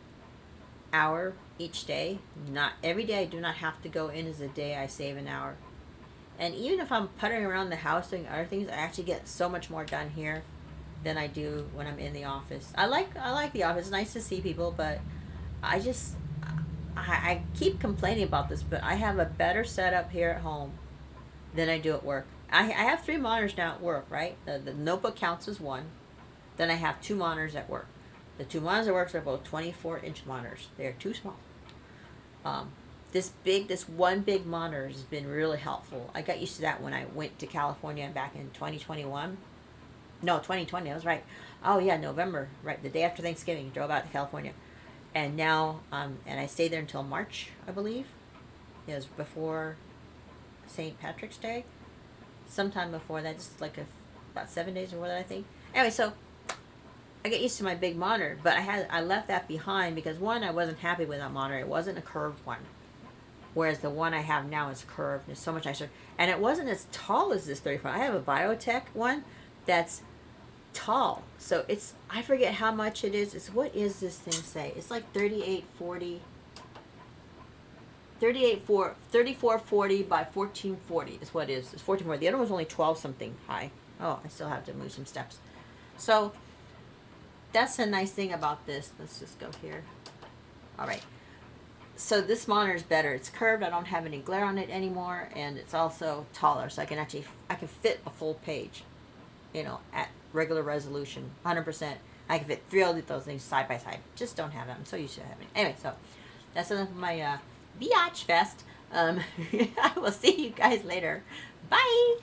hour each day. Not every day I do not have to go in as a day I save an hour. And even if I'm puttering around the house doing other things, I actually get so much more done here than I do when I'm in the office. I like the office. It's nice to see people, but I keep complaining about this, but I have a better setup here at home than I do at work. I have 3 monitors now at work, right? The notebook counts as 1. Then I have 2 monitors at work. The 2 monitors at work are both 24-inch monitors. They're too small. This one big monitor has been really helpful. I got used to that when I went to California back in 2021. No, 2020, I was right. Oh yeah, November, right, the day after Thanksgiving, drove out to California. And now, and I stayed there until March, I believe. It was before St. Patrick's Day. Sometime before that, just like about 7 days or what, I think. Anyway, so I get used to my big monitor, but I left that behind because one, I wasn't happy with that monitor. It wasn't a curved one, whereas the one I have now is curved and it's so much nicer. And it wasn't as tall as this 35. I have a Biotech one that's tall, so I forget how much it is. What is this thing say? It's like 3440 by 1440 is what it is. It's 1440. The other one's only 12 something high. Oh, I still have to move some steps. So that's a nice thing about this. Let's just go here. All right. So this monitor is better. It's curved. I don't have any glare on it anymore, and it's also taller, so I can fit a full page, at regular resolution, 100%. I can fit 3 of those things side by side. Just don't have it. I'm so used to having it. Anyway, so that's enough of my biatch fest. I will see you guys later. Bye.